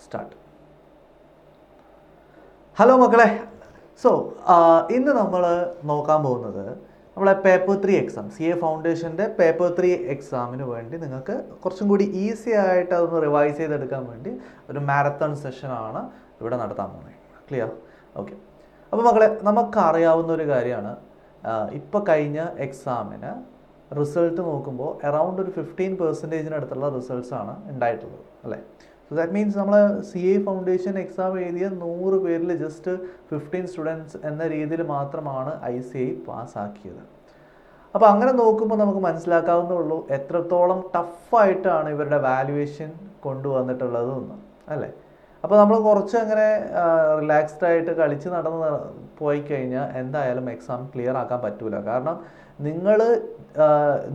Start. Hello മക്കളെ. So ഇന്ന് നമ്മൾ നോക്കാൻ പോകുന്നത് നമ്മളെ പേപ്പർ 3 എക്സാം, CA ഫൗണ്ടേഷൻ്റെ പേപ്പർ 3 എക്സാമിന് വേണ്ടി നിങ്ങൾക്ക് കുറച്ചും കൂടി ഈസി ആയിട്ട് അതൊന്ന് റിവൈസ് ചെയ്തെടുക്കാൻ വേണ്ടി ഒരു മാരത്തൺ സെഷനാണ് ഇവിടെ നടത്താൻ പോകുന്നത്. ക്ലിയർ? ഓക്കെ. അപ്പോൾ മക്കളെ, നമുക്കറിയാവുന്ന ഒരു കാര്യമാണ്, ഇപ്പോൾ കഴിഞ്ഞ എക്സാമിന് റിസൾട്ട് നോക്കുമ്പോൾ അറൗണ്ട് ഒരു 15% അടുത്തുള്ള റിസൾട്ട്സാണ് ഉണ്ടായിട്ടുള്ളത്, അല്ലേ? സോ ദാറ്റ് മീൻസ് നമ്മൾ CA ഫൗണ്ടേഷൻ എക്സാം എഴുതിയ 100 പേരിൽ ജസ്റ്റ് 15 സ്റ്റുഡൻസ് എന്ന രീതിയിൽ മാത്രമാണ് ICAI പാസ്സാക്കിയത്. അപ്പോൾ അങ്ങനെ നോക്കുമ്പോൾ നമുക്ക് മനസ്സിലാക്കാവുന്നുള്ളൂ എത്രത്തോളം ടഫായിട്ടാണ് ഇവരുടെ വാല്യുവേഷൻ കൊണ്ടുവന്നിട്ടുള്ളത് എന്ന്, അല്ലേ? അപ്പോൾ നമ്മൾ കുറച്ച് അങ്ങനെ റിലാക്സ്ഡ് ആയിട്ട് കളിച്ച് നടന്ന് പോയി കഴിഞ്ഞാൽ എന്തായാലും എക്സാം ക്ലിയർ ആക്കാൻ പറ്റൂല. കാരണം നിങ്ങൾ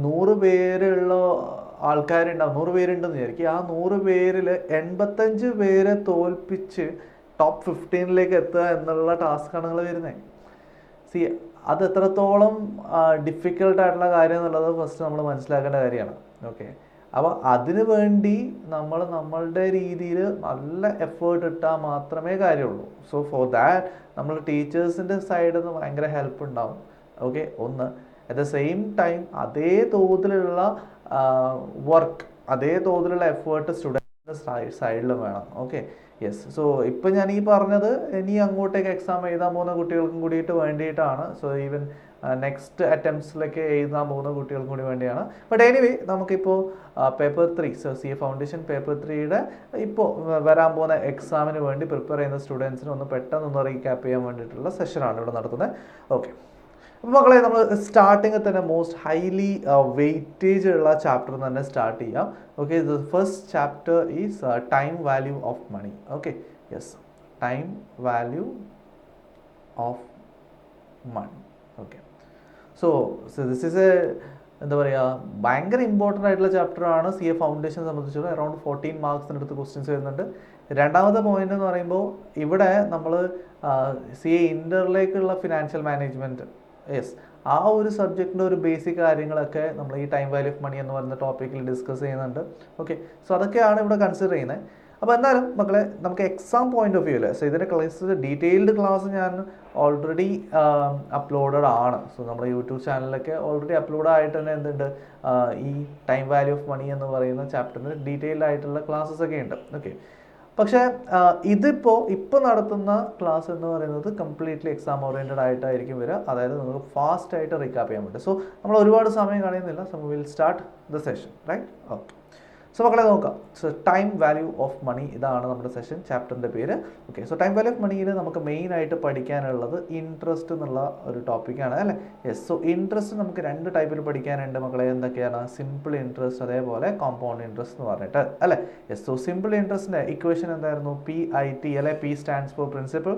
100 പേരുള്ള ആൾക്കാരുണ്ടാവും, 100 പേരുണ്ടെന്ന് വിചാരിക്കും. ആ 100 പേരിൽ 85 പേരെ തോൽപ്പിച്ച് ടോപ്പ് 15ലേക്ക് എത്തുക എന്നുള്ള ടാസ്ക്കാണ് നിങ്ങൾ വരുന്നത്. അത് എത്രത്തോളം ഡിഫിക്കൽട്ടായിട്ടുള്ള കാര്യം എന്നുള്ളത് ഫസ്റ്റ് നമ്മൾ മനസ്സിലാക്കേണ്ട കാര്യമാണ്. ഓക്കെ. അപ്പോൾ അതിനു വേണ്ടി നമ്മൾ നമ്മളുടെ രീതിയിൽ നല്ല എഫേർട്ട് ഇട്ടാൽ മാത്രമേ കാര്യമുള്ളൂ. സോ ഫോർ ദാറ്റ് നമ്മൾ ടീച്ചേഴ്സിൻ്റെ സൈഡിൽ നിന്ന് ഭയങ്കര ഹെൽപ്പ് ഉണ്ടാവും. ഓക്കെ. ഒന്ന്, അറ്റ് ദ സെയിം ടൈം അതേ തോതിലുള്ള വർക്ക്, അതേ തോതിലുള്ള എഫേർട്ട് സ്റ്റുഡൻറ്റിൻ്റെ സൈഡിലും വേണം. ഓക്കെ. യെസ്. സോ ഇപ്പം ഞാൻ ഈ പറഞ്ഞത് ഇനി അങ്ങോട്ടേക്ക് എക്സാം എഴുതാൻ പോകുന്ന കുട്ടികൾക്കും കൂടിയിട്ട് വേണ്ടിയിട്ടാണ്. സോ ഈവൻ നെക്സ്റ്റ് അറ്റംപ്റ്റ്സിലൊക്കെ എഴുതാൻ പോകുന്ന കുട്ടികൾക്കും കൂടി വേണ്ടിയാണ്. ബട്ട് എനിവേ, നമുക്കിപ്പോൾ paper 3, so CA foundation paper 3യുടെ ഇപ്പോൾ വരാൻ പോകുന്ന എക്സാമിന് വേണ്ടി പ്രിപ്പയർ ചെയ്യുന്ന സ്റ്റുഡൻസിന് ഒന്ന് പെട്ടെന്നൊന്ന് റീക്യാപ്പ് ചെയ്യാൻ വേണ്ടിയിട്ടുള്ള സെഷനാണ് ഇവിടെ നടത്തുന്നത്. ഓക്കെ. അപ്പോൾ മക്കളെ, നമ്മൾ സ്റ്റാർട്ടിങ്ങിൽ തന്നെ മോസ്റ്റ് ഹൈലി വെയിറ്റേജ് ഉള്ള ചാപ്റ്റർ തന്നെ സ്റ്റാർട്ട് ചെയ്യാം. Okay. The first chapter is time value of money. Okay. Yes, time value of money. Okay. So this is എന്താ പറയുക, ഭയങ്കര ഇമ്പോർട്ടൻ്റ് ആയിട്ടുള്ള ചാപ്റ്ററാണ് CA ഫൗണ്ടേഷൻ സംബന്ധിച്ചുള്ള. അറൗണ്ട് 14 മാർക്സിനടുത്ത് ക്വസ്റ്റ്യൻസ് വരുന്നുണ്ട്. രണ്ടാമത്തെ പോയിന്റ് എന്ന് പറയുമ്പോൾ ഇവിടെ നമ്മൾ CA ഇൻ്ററിലേക്കുള്ള ഫിനാൻഷ്യൽ മാനേജ്മെൻറ്റ്, യെസ്, ആ ഒരു സബ്ജക്റ്റിൻ്റെ ഒരു ബേസിക് കാര്യങ്ങളൊക്കെ നമ്മൾ ഈ ടൈം വാല്യൂ ഓഫ് മണി എന്ന് പറയുന്ന ടോപ്പിക്കിൽ ഡിസ്കസ് ചെയ്യുന്നുണ്ട്. ഓക്കെ. സോ അതൊക്കെയാണ് ഇവിടെ കൺസിഡർ ചെയ്യുന്നത്. അപ്പോൾ എന്തായാലും മക്കളെ, നമുക്ക് എക്സാം പോയിന്റ് ഓഫ് വ്യൂവിൽ, സോ ഇതിൻ്റെ ക്ലാസ്, ഡീറ്റെയിൽഡ് ക്ലാസ് ഞാൻ ഓൾറെഡി അപ്ലോഡഡ് ആണ്. സോ നമ്മുടെ യൂട്യൂബ് ചാനലിലൊക്കെ ഓൾറെഡി അപ്ലോഡ് ആയിട്ട് തന്നെ എന്തുണ്ട്, ഈ ടൈം വാല്യൂ ഓഫ് മണി എന്ന് പറയുന്ന ചാപ്റ്ററിന് ഡീറ്റെയിൽഡ് ആയിട്ടുള്ള ക്ലാസ്സസ് ഒക്കെ ഉണ്ട്. ഓക്കെ. പക്ഷേ ഇപ്പോൾ നടത്തുന്ന ക്ലാസ് എന്ന് പറയുന്നത് കംപ്ലീറ്റ്ലി എക്സാം ഓറിയൻറ്റഡ് ആയിട്ടായിരിക്കും വരിക. അതായത് നമുക്ക് ഫാസ്റ്റ് ആയിട്ട് റീക്യാപ്പ് ചെയ്യാൻ പറ്റും. സോ നമ്മൾ ഒരുപാട് സമയം കളയുന്നില്ല. So will start the session, right? Okay. So മക്കളെ നോക്കാം. So time value of money, ഇതാണ് നമ്മുടെ സെഷൻ, ചാപ്റ്ററിൻ്റെ പേര്. Okay. So time value of മണിയിൽ നമുക്ക് മെയിനായിട്ട് പഠിക്കാനുള്ളത് ഇൻട്രസ്റ്റ് എന്നുള്ള ഒരു ടോപ്പിക്കാണ്, അല്ലേ? യെസ്. സോ ഇൻട്രസ്റ്റ് നമുക്ക് 2 ടൈപ്പിൽ പഠിക്കാനുണ്ട് മക്കളെ. എന്തൊക്കെയാണ്? സിമ്പിൾ ഇൻട്രസ്റ്റ്, അതേപോലെ കോമ്പൗണ്ട് ഇൻട്രസ്റ്റ് എന്ന് പറഞ്ഞിട്ട്, അല്ലേ? യെസ്. സോ സിമ്പിൾ ഇൻട്രസ്റ്റിൻ്റെ ഇക്വേഷൻ എന്തായിരുന്നു? PIT, അല്ലെ? P stands for principal,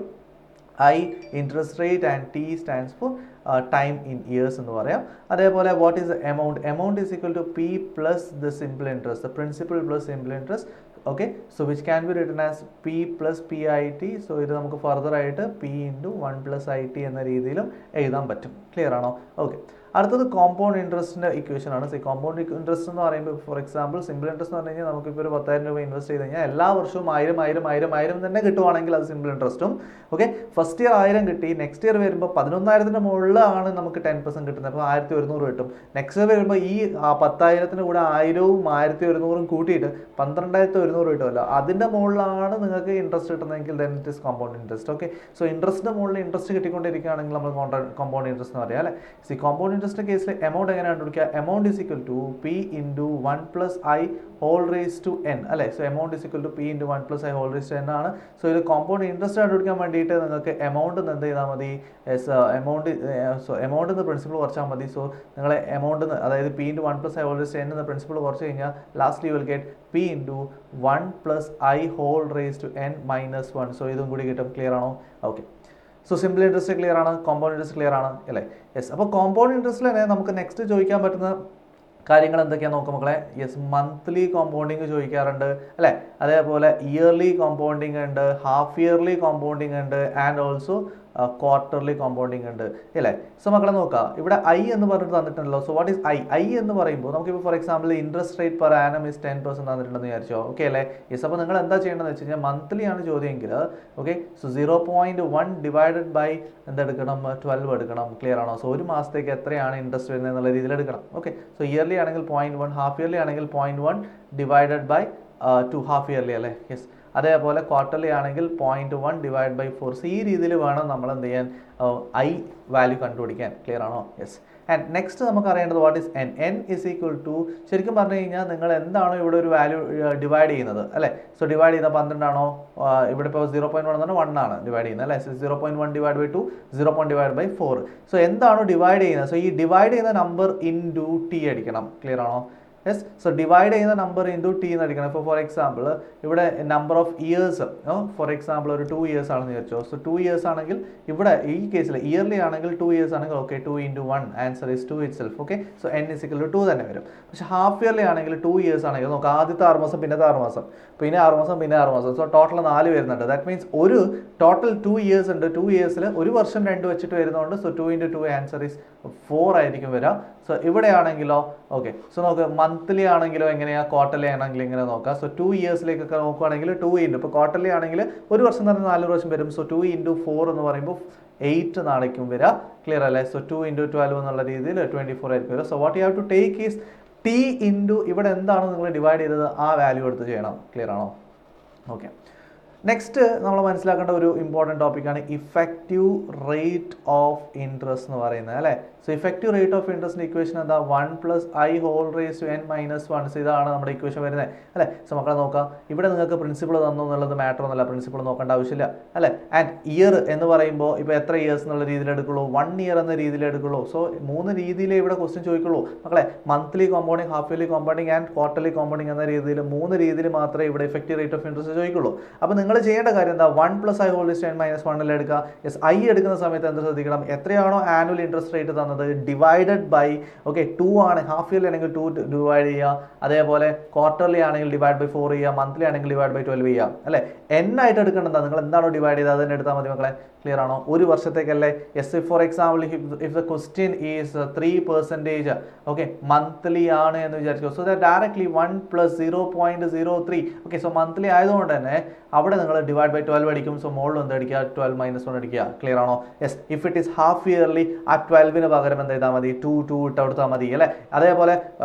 I interest rate, and T stands for time in years എന്ന് പറയാം. അതേപോലെ what is amount? Amount is equal to P plus the simple interest, the principal plus simple interest. Okay. So which can be written as P plus PIT. So ഇത് നമുക്ക് further ആയിട്ട് P into 1 plus IT എന്ന രീതിയിലും എഴുതാൻ പറ്റും. Clear ആണോ? Okay. അടുത്തത് compound ഇൻട്രസ്റ്റിൻ്റെ equation ആണ്. സോ കോമ്പൗണ്ട് ഇൻട്രസ്റ്റ് എന്ന് പറയുമ്പോൾ, ഫോർ എക്സാമ്പിൾ സിമ്പിൾ ഇൻട്രസ്റ്റ് എന്ന് പറഞ്ഞു കഴിഞ്ഞാൽ നമുക്കിപ്പോൾ ഒരു 10,000 രൂപ ഇൻവെസ്റ്റ് ചെയ്ത് കഴിഞ്ഞാൽ എല്ലാ വർഷവും 1000 തന്നെ കിട്ടുവാണെങ്കിൽ അത് സിമ്പിൾ ഇൻട്രസ്റ്റും. ഓക്കെ. ഫസ്റ്റ് ഇയർ 1000 കിട്ടി, നെക്സ്റ്റ് ഇയർ വരുമ്പോൾ 11,000 മുകളിലാണ് നമുക്ക് 10% കിട്ടുന്നത്, അപ്പോൾ 1100 കിട്ടും. നെക്സ്റ്റ് ഇയർ വരുമ്പോൾ ഈ 10,000 കൂടെ 1000ഉം 1100ഉം കൂട്ടിയിട്ട് 12,100 കിട്ടുമല്ലോ, അതിൻ്റെ മുകളിലാണ് നിങ്ങൾക്ക് ഇൻട്രസ്റ്റ് കിട്ടുന്നതെങ്കിൽ then it is compound interest. Okay. So ഇൻട്രസ്റ്റിൻ്റെ മുകളിൽ ഇൻട്രസ്റ്റ് കിട്ടിക്കൊണ്ടിരിക്കുകയാണെങ്കിൽ നമ്മൾ കോമ്പൗണ്ട് ഇൻട്രസ്റ്റ് എന്ന് പറയാം, അല്ലേ? കോമ്പൗണ്ട് ഇൻട്രസ്റ്റ് കേസിൽ എമൗണ്ട് എങ്ങനെ കണ്ടുപിടിക്കുക? Amount is equal to P into 1 plus I whole raise to N, അല്ലേ? So amount is equal to P into 1 plus I whole raise to N ആണ്. So ഇത് compound interest കണ്ടുപിടിക്കാൻ വേണ്ടിയിട്ട് നിങ്ങൾക്ക് amount എന്ത് ചെയ്താൽ മതി? എമൗണ്ട് എന്ന് പ്രിൻസിപ്പിൾ കുറച്ചാൽ മതി. സോ നിങ്ങൾ എമൗണ്ട്, അതായത് P into 1 plus I whole raise to N എന്ന പ്രിൻസിപ്പിൾ കുറച്ച് കഴിഞ്ഞാൽ last you will get P into 1 plus I whole raise to N minus 1. So ഇതും കൂടി കിട്ടും. ക്ലിയർ ആണോ? Okay. So simple interest clear ആണ്, കോമ്പൗണ്ട് ഇൻട്രസ്റ്റ് ക്ലിയർ ആണ്, അല്ലേ? യെസ്. അപ്പോൾ കോമ്പൗണ്ട് ഇൻട്രസ്റ്റിൽ തന്നെ നമുക്ക് നെക്സ്റ്റ് ചോദിക്കാൻ പറ്റുന്ന കാര്യങ്ങൾ എന്തൊക്കെയാണെന്ന് നോക്കാം മക്കളെ. യെസ്, മന്ത്ലി കോമ്പൗണ്ടിങ് ചോദിക്കാറുണ്ട്, അല്ലേ? അതേപോലെ ഇയർലി കോമ്പൗണ്ടിങ് ഉണ്ട്, ഹാഫ് ഇയർലി കോമ്പൗണ്ടിങ് ഉണ്ട്, ആൻഡ് ഓൾസോ ക്വാർട്ടർലി കോമ്പൗണ്ടിങ് ഉണ്ട് അല്ലേ. സോ മക്കളെ നോക്കുക, ഇവിടെ ഐ എന്ന് പറഞ്ഞിട്ട് തന്നിട്ടുണ്ടല്ലോ. സോ വാട്ട് ഈസ് ഐ എന്ന് പറയുമ്പോൾ നമുക്കിപ്പോൾ for example interest rate per annum is 10% തന്നിട്ടുണ്ടെന്ന് വിചാരിച്ചോ. ഓക്കെ അല്ലേ. യെസ്. അപ്പോൾ നിങ്ങൾ എന്താ ചെയ്യേണ്ടതെന്ന് വെച്ച് കഴിഞ്ഞാൽ മന്ത്ലി ആണ് ചോദ്യമെങ്കിൽ ഓക്കെ, സോ 0.1 ഡിവൈഡഡ് ബൈ എന്തെടുക്കണം, 12 എടുക്കണം. ക്ലിയർ ആണോ. സോ ഒരു മാസത്തേക്ക് എത്രയാണ് ഇൻട്രസ്റ്റ് വരുന്നത് എന്നുള്ള രീതിയിൽ എടുക്കണം. ഓക്കെ. സോ ഇയർലി ആണെങ്കിൽ 0.1, ഹാഫ് ഇയർലി ആണെങ്കിൽ 0.1 ഡിവൈഡഡ് ബൈ 2 ഹാഫ് ഇയർലി അല്ലേ. യെസ്. അതേപോലെ ക്വാർട്ടർലി ആണെങ്കിൽ 0.1 ഡിവൈഡ് ബൈ 4. സോ ഈ രീതിയിൽ വേണം നമ്മൾ എന്ത് ചെയ്യാൻ, ഐ വാല്യൂ കണ്ടുപിടിക്കാൻ. ക്ലിയർ ആണോ. യെസ്. ആൻഡ് നെക്സ്റ്റ് നമുക്ക് അറിയേണ്ടത് what is N. N is equal to, ശരിക്കും പറഞ്ഞു കഴിഞ്ഞാൽ നിങ്ങൾ എന്താണോ ഇവിടെ ഒരു വാല്യൂ ഡിവൈഡ് ചെയ്യുന്നത് അല്ലേ. സോ ഡിവൈഡ് ചെയ്താൽ 12 ആണോ, ഇവിടെ ഇപ്പോൾ 0.1 എന്ന് പറഞ്ഞാൽ 1 ആണ് ഡിവൈഡ് ചെയ്യുന്നത് അല്ലേ. 0.1 divide by 2, 0.1 divide by 4. So എന്താണോ ഡിവൈഡ് ചെയ്യുന്നത്, സോ ഈ ഡിവൈഡ് ചെയ്യുന്ന നമ്പർ ഇൻറ്റു ടി അടിക്കണം. ക്ലിയർ ആണോ. യെസ്. സോ ഡിവൈഡ് ചെയ്യുന്ന നമ്പർ ഇൻറ്റു ടി എന്ന് അടിക്കണം. ഇപ്പോൾ ഫോർ എക്സാമ്പിൾ ഇവിടെ number of years, for example ഒരു 2 ഇയേഴ്സ് ആണെന്ന് വിചാരിച്ചോ. സോ 2 ഇയേഴ്സ് ആണെങ്കിൽ ഇവിടെ ഈ കേസിൽ ഇയർലി ആണെങ്കിൽ 2 ഇയേഴ്സ് ആണെങ്കിൽ okay, 2 into 1 answer is 2 itself. Okay. So N is equal to 2 തന്നെ വരും. പക്ഷേ ഹാഫ് ഇയർലി ആണെങ്കിൽ 2 ഇയേഴ്സ് ആണെങ്കിൽ നമുക്ക് ആദ്യത്തെ 6 മാസം, പിന്നത്തെ 6 മാസം, പിന്നെ 6 മാസം, പിന്നെ 6 മാസം. സോ ടോട്ടൽ 4 വരുന്നുണ്ട്. ദാറ്റ് മീൻസ് ഒരു ടോട്ടൽ 2 ഇയേഴ്സ് ഉണ്ട്. 2 ഇയേഴ്സിൽ ഒരു വർഷം 2 വെച്ചിട്ട് വരുന്നതുകൊണ്ട് സോ 2 ഇൻറ്റു 2 ആൻസർ ഈസ് 4 ആയിരിക്കും വരിക. സോ ഇവിടെ ആണെങ്കിലോ ഓക്കെ, സോ നമുക്ക് മന്ത്ലി ആണെങ്കിലോ എങ്ങനെയാ, ക്വാർട്ടർലി ആണെങ്കിൽ ഇങ്ങനെ നോക്കാം. സോ 2 ഇയേഴ്സിലേക്കൊക്കെ നോക്കുകയാണെങ്കിൽ 2 ഇൻറ്റു, ഇപ്പോൾ ക്വാർട്ടർലി ആണെങ്കിൽ ഒരു വർഷം തന്നെ 4 വർഷം വരും. സോ 2 ഇൻറ്റു 4 എന്ന് പറയുമ്പോൾ 8 നാളേക്കും വരിക. ക്ലിയർ അല്ലേ. സോ 2 ഇൻറ്റു 12 എന്നുള്ള രീതിയിൽ 24 ആയിരിക്കും വരിക. So what you have to take is T into ഇവിടെ എന്താണോ നിങ്ങൾ ഡിവൈഡ് ചെയ്തത് ആ വാല്യൂ എടുത്ത് ചെയ്യണം. ക്ലിയർ ആണോ. ഓക്കെ. നെക്സ്റ്റ് നമ്മൾ മനസ്സിലാക്കേണ്ട ഒരു ഇമ്പോർട്ടൻറ്റ് ടോപ്പിക്കാണ് ഇഫക്റ്റീവ് റേറ്റ് ഓഫ് ഇൻട്രസ്റ്റ് എന്ന് പറയുന്നത് അല്ലേ. സോ ഇഫക്റ്റീവ് റേറ്റ് ഓഫ് ഇൻട്രസ്റ്റിൻ്റെ ഇക്വേഷൻ എന്താ, 1 + i whole raise to n - 1. So ഇതാണ് നമ്മുടെ ഇക്വേഷൻ വരുന്നത് അല്ലേ. സോ മക്കളെ നോക്കാം, ഇവിടെ നിങ്ങൾക്ക് പ്രിൻസിപ്പിൾ തന്നു എന്നുള്ളത് മാറ്റർ ഒന്നുമല്ല, പ്രിൻസിപ്പിൾ നോക്കേണ്ട ആവശ്യമില്ല അല്ലേ. ആൻഡ് ഇയർ എന്ന് പറയുമ്പോൾ ഇപ്പോൾ എത്ര ഇയേഴ്സ് എന്നുള്ള രീതിയിൽ എടുക്കുള്ളൂ, 1 ഇയർ എന്ന രീതിയിൽ എടുക്കുള്ളൂ. സോ 3 രീതിയിലേ ഇവിടെ ക്വസ്റ്റ്യൻ ചോദിക്കുള്ളൂ മക്കളെ. Monthly compounding, half yearly compounding and quarterly compounding എന്ന രീതിയിൽ 3 രീതിയിൽ മാത്രമേ ഇവിടെ ഇഫക്റ്റീവ് റേറ്റ് ഓഫ് ഇൻട്രസ്റ്റ് ചോദിക്കുള്ളൂ. അപ്പോൾ നിങ്ങൾ ചെയ്യേണ്ട കാര്യം എന്താ, 1 + i whole raise to n - 1 എടുക്കുക. യെസ്. ഐ എടുക്കുന്ന സമയത്ത് എന്ത് ശ്രദ്ധിക്കണം, എത്രയാണോ ആനുവൽ ഇൻട്രസ്റ്റ് റേറ്റ് തന്നത് ഡിവൈഡഡ് ബൈ ഓക്കെ 2 ആണ്. ഹാഫ് ഇയർലി ആണെങ്കിൽ 2 ഡിവൈഡ് ചെയ്യുക. അതേപോലെ ക്വാർട്ടർലി ആണെങ്കിൽ ഡിവൈഡ് ബൈ 4 ചെയ്യുക. മന്ത്ലി ആണെങ്കിൽ ഡിവൈഡ് ബൈ 12 ചെയ്യുക അല്ലേ. എൻ ആയിട്ട് എടുക്കേണ്ടത് നിങ്ങൾ എന്താണോ ഡിവൈഡ് ചെയ്തത് അതിനെ എടുത്താൽ മതി മക്കളെ. ക്ലിയർ ആണോ. ഒരു വർഷത്തേക്കല്ലേ. Yes. For example if the question is 3% okay monthly ആണ് എന്ന് വിചാരിച്ചു. So that directly 1 + 0.03 okay. So monthly ആയതുകൊണ്ട് തന്നെ അവിടെ നിങ്ങൾ ഡിവൈഡ് ബൈ 12 അടിക്കും. സോ മോളിൽ എന്ത് അടിക്കുക, 12 - 1 അടിക്കുക. ക്ലിയർ ആണോ. Yes. If it is half yearly ആ 12ന് പകരം എന്ത് ചെയ്താൽ മതി, 2 ഇട്ട് കൊടുത്താൽ മതി അല്ലേ. അതേപോലെ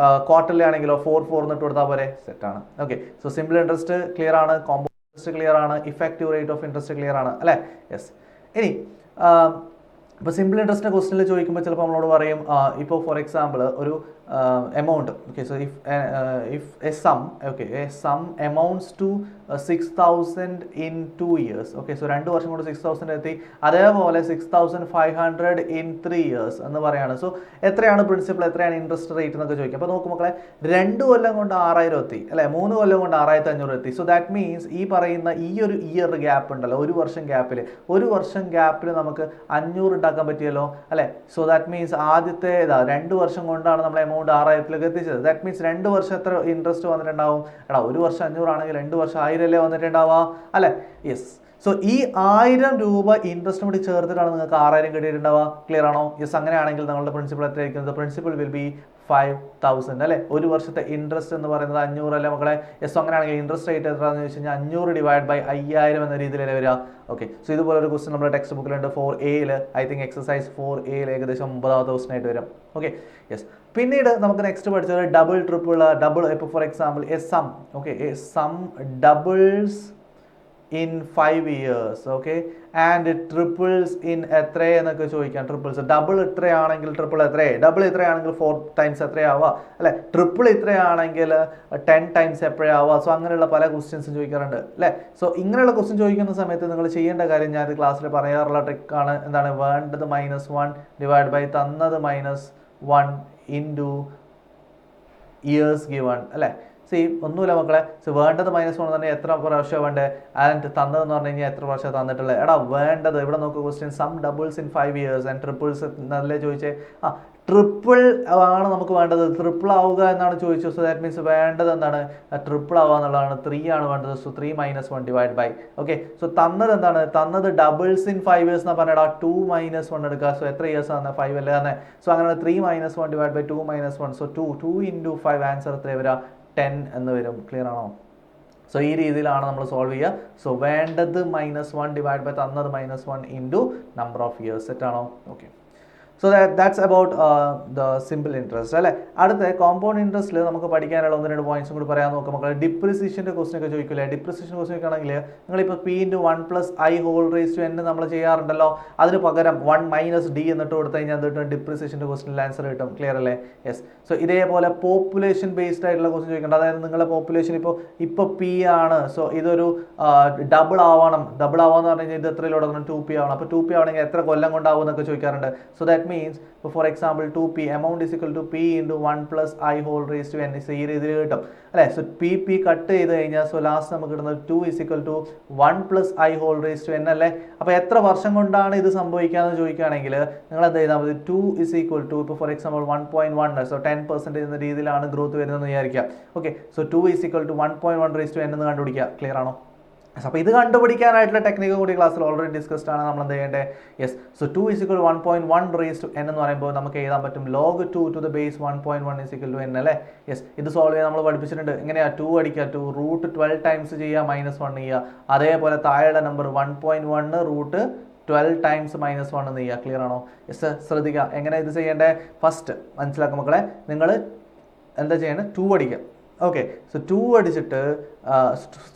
ക്വാർട്ടർലി ആണെങ്കിലോ 4 ഇട്ട് കൊടുത്താൽ പോലെ സെറ്റാണ്. Okay. So simple interest clear ആണ്, കോമ്പൗണ്ട് ഇൻട്രസ്റ്റ് ക്ലിയർ ആണ്, effective rate of interest clear ആണ് അല്ലേ. യെസ്. ഇനി ഇപ്പോൾ സിമ്പിൾ ഇൻട്രസ്റ്റിൻ്റെ ക്വസ്റ്റനിൽ ചോദിക്കുമ്പോൾ ചിലപ്പോൾ നമ്മളോട് പറയും ഇപ്പോൾ ഫോർ എക്സാമ്പിൾ ഒരു amount. Okay, so if a sum, okay, a sum amounts to 6,000 in 2 years. Okay, so 2 വർഷം കൊണ്ട് 6,000 എത്തി. അതേപോലെ 6,500 in 3 years എന്ന് പറയാണ്. സോ എത്രയാണ് പ്രിൻസിപ്പൽ, എത്രയാണ് ഇൻട്രസ്റ്റ് റേറ്റ് എന്നൊക്കെ ചോദിക്കും. അപ്പോൾ നോക്കും മക്കളെ, 2 കൊല്ലം കൊണ്ട് 6,000 എത്തി അല്ലേ, 3 കൊല്ലം കൊണ്ട് 6,500 എത്തി. സോ ദാറ്റ് മീൻസ് ഈ പറയുന്ന ഈ ഒരു ഇയർ ഗ്യാപ്പ് ഉണ്ടല്ലോ, ഒരു വർഷം ഗ്യാപ്പിൽ നമുക്ക് 500 ഉണ്ടാക്കാൻ പറ്റിയല്ലോ അല്ലേ. സോ ദാറ്റ് മീൻസ് ആദ്യത്തെ 2 വർഷം കൊണ്ടാണ് നമ്മൾ എമൗണ്ട് 6,000 എത്തിച്ചത്. ദാറ്റ് മീൻസ് 2 വർഷം എത്ര ഇൻട്രസ്റ്റ് വന്നിട്ടുണ്ടാവും, എടാ ഒരു വർഷം 500 ആണെങ്കിൽ 2 വർഷം 1000 അല്ലേ വന്നിട്ടുണ്ടാവുക അല്ലേ. യെസ്. സോ ഈ 1000 രൂപ ഇൻട്രസ്റ്റ് കൂടി ചേർത്തിട്ടാണ് നിങ്ങൾക്ക് 6,000 കിട്ടിയിട്ടുണ്ടാവുക. ക്ലിയർ ആണോ. യെസ്. അങ്ങനെയാണെങ്കിൽ നിങ്ങളുടെ പ്രിൻസിപ്പൽ എത്രയായിരിക്കും, പ്രിൻസിപ്പൽ വിൽ ബി 5,000 അല്ലേ. ഒരു വർഷത്തെ ഇൻട്രസ്റ്റ് എന്ന് പറയുന്നത് 500 അല്ലേ മക്കളെ. യെസ്. അങ്ങനെയാണെങ്കിൽ ഇൻട്രസ്റ്റ് റേറ്റ് എത്രയാണെന്ന് വെച്ച് കഴിഞ്ഞാൽ 500 ഡിവൈഡ് ബൈ 5000 എന്ന രീതിയിലല്ലേ വരിക. ഓക്കെ. സോ ഇതുപോലെ ഒരു ക്വസ്റ്റൻ നമ്മുടെ ടെക്സ്റ്റ് ബുക്കിലുണ്ട് 4A I think exercise 4A ഏകദേശം 9ാമത്തെ ക്വസ്റ്റൻ ആയിട്ട് വരും. ഓക്കെ. യെസ്. പിന്നീട് നമുക്ക് നെക്സ്റ്റ് പഠിച്ചത് ഡബിൾ ഇപ്പോൾ for example a sum, okay, a sum doubles in 5 years, okay, and triples in എത്ര എന്നൊക്കെ ചോദിക്കാം. ട്രിപ്പിൾസ് ഡബിൾ ഇത്രയാണെങ്കിൽ ട്രിപ്പിൾ എത്രയായി, ഡബിൾ ഇത്രയാണെങ്കിൽ 4 ടൈംസ് എത്രയാവുക അല്ലെ, ട്രിപ്പിൾ ഇത്രയാണെങ്കിൽ 10 ടൈംസ് എപ്പോഴാവുക. സോ അങ്ങനെയുള്ള പല ക്വസ്റ്റ്യൻസും ചോദിക്കാറുണ്ട് അല്ലേ. സോ ഇങ്ങനെയുള്ള ക്വസ്റ്റ്യൻ ചോദിക്കുന്ന സമയത്ത് നിങ്ങൾ ചെയ്യേണ്ട കാര്യം ഞാൻ ക്ലാസ്സിൽ പറയാറുള്ള ട്രിക്കാണ്. എന്താണ്, വേണ്ടത് -1 ഡിവൈഡ് ബൈ തന്നത് -1 ഇൻറ്റു ഇയേഴ്സ് ഗിവൺ അല്ലേ. ഒന്നുമില്ല മക്കളെ. സോ വേണ്ടത് -1 തന്നെ എത്ര പ്രാവശ്യം വേണ്ടത്, ആൻഡ് തന്നതെന്ന് പറഞ്ഞു കഴിഞ്ഞാൽ എത്ര പ്രാവശ്യം തന്നിട്ടുള്ളത്. എടാ വേണ്ടത് ഇവിടെ നോക്കുക question sum doubles in 5 years and triples നല്ല ചോദിച്ചേ. ട്രിപ്പിൾ ആണ് നമുക്ക് വേണ്ടത്. ട്രിപ്പിൾ ആവുക എന്നാണ് ചോദിച്ചത്. സോ ദാറ്റ് മീൻസ് വേണ്ടത് എന്താണ്? ട്രിപ്പിൾ ആവുക എന്നുള്ളതാണ്. 3 ആണ് വേണ്ടത്. So 3 - 1 divide by. Okay, so തന്നത് എന്താണ്? തന്നത് ഡബിൾസ് ഇൻ 5 ഇയേഴ്സ് എന്നാ പറഞ്ഞാൽ 2 - 1 എടുക്കുക. സോ എത്ര ഇയേഴ്സ് ആണ്? 5 അല്ലേ തന്നെ. സോ അങ്ങനെ 3 - 1 ഡിവൈഡ് ബൈ 2 - 1. സോ 2 × 5 ആൻസർ എത്ര വരിക? 10 എന്ന് വരും. ക്ലിയർ ആണോ? സോ ഈ രീതിയിലാണ് നമ്മൾ സോൾവ് ചെയ്യുക. സോ വേണ്ടത് -1 ഡിവൈഡ് ബൈ തന്നത് -1 ഇൻറ്റു നമ്പർ ഓഫ് ഇയേഴ്സ്. സെറ്റാണോ? Okay, so that's about the simple interest അല്ലേ. അടുത്ത കോമ്പൗണ്ട് ഇൻട്രസ്റ്റിൽ നമുക്ക് പഠിക്കാനുള്ള 1-2 പോയിന്റ്സും കൂടി പറയാൻ നോക്കാം മക്കളെ. ഡിപ്രിസിയേഷൻ്റെ ക്വസ്റ്റൻ ഒക്കെ ചോദിക്കില്ലേ? ഡിപ്രിസിയേഷൻ ക്വസ്റ്റൻ ഒക്കെ ആണെങ്കിൽ നിങ്ങളിപ്പോൾ P × 1 + I whole raise to N നമ്മൾ ചെയ്യാറുണ്ടല്ലോ. അതിന് പകരം 1 - D എന്നിട്ട് കൊടുത്തു കഴിഞ്ഞാൽ എന്ത് ഡിപ്രിസിയേഷൻ്റെ ക്വസ്റ്റനിൽ ആൻസർ കിട്ടും. ക്ലിയർ അല്ലേ? യെസ്. സോ ഇതേപോലെ പോപ്പുലേഷൻ ബേസ്ഡ് ആയിട്ടുള്ള ക്വസ്റ്റൻ ചോദിക്കേണ്ടത്. അതായത് നിങ്ങളുടെ പോപ്പുലേഷൻ ഇപ്പോൾ P ആണ്. സോ ഇതൊരു ഡബിൾ ആവണം. ഡബിൾ ആവാന്ന് പറഞ്ഞു കഴിഞ്ഞാൽ ഇത് എത്രയിലൂടെ 2P ആവണം. അപ്പോൾ 2P ആവണമെങ്കിൽ എത്ര കൊല്ലം കൊണ്ടാവും എന്നൊക്കെ ചോദിക്കാറുണ്ട്. So that means for example 2P amount is equal to P into 1 + I whole raised to N. ഈ രീതിയിൽ കിട്ടും അല്ലേ. സോ P കട്ട് ചെയ്ത് കഴിഞ്ഞാൽ സോ ലാസ്റ്റ് നമുക്ക് കിട്ടുന്നത് 2 = 1 + I whole raised to N അല്ലേ. അപ്പോൾ എത്ര വർഷം കൊണ്ടാണ് ഇത് സംഭവിക്കാന്ന് ചോദിക്കുകയാണെങ്കിൽ നിങ്ങൾ എന്ത് ചെയ്താൽ മതി? 2 = ഇപ്പോൾ ഫോർ എക്സാമ്പിൾ 1.1. സോ 10% എന്ന രീതിയിലാണ് ഗ്രോത്ത് വരുന്നതെന്ന് വിചാരിക്കുക. Okay, so 2 = 1.1 raised to N എന്ന് കണ്ടുപിടിക്കുക. ക്ലിയർ ആണോ? അപ്പോൾ ഇത് കണ്ടുപിടിക്കാനായിട്ടുള്ള ടെക്നിക്കും കൂടി ക്ലാസ്സിൽ ഓൾറെഡി ഡിസ്കസ്ഡ് ആണ്. നമ്മൾ എന്ത് ചെയ്യേണ്ടത്? Yes. So 2 = 1.1 raised to N എന്ന് പറയുമ്പോൾ നമുക്ക് എഴുതാൻ പറ്റും log 2 to the base 1.1 = N അല്ലേ. യെസ്, ഇത് സോൾവ് ചെയ്യാൻ നമ്മൾ പഠിപ്പിച്ചിട്ടുണ്ട്. എങ്ങനെയാ? 2 അടിക്കുക, 2 √12 ടൈംസ് ചെയ്യുക, -1 ചെയ്യുക. അതേപോലെ താഴെയുള്ള നമ്പർ 1.1 √12 ടൈംസ് -1 എന്ന് ചെയ്യുക. ക്ലിയർ ആണോ? യെസ്. ശ്രദ്ധിക്കുക എങ്ങനെ ഇത് ചെയ്യേണ്ടത്. ഫസ്റ്റ് മനസ്സിലാക്കും മക്കളെ. നിങ്ങൾ എന്താ ചെയ്യേണ്ടത്? 2 അടിക്കുക. ഓക്കെ, സോ 2 അടിച്ചിട്ട്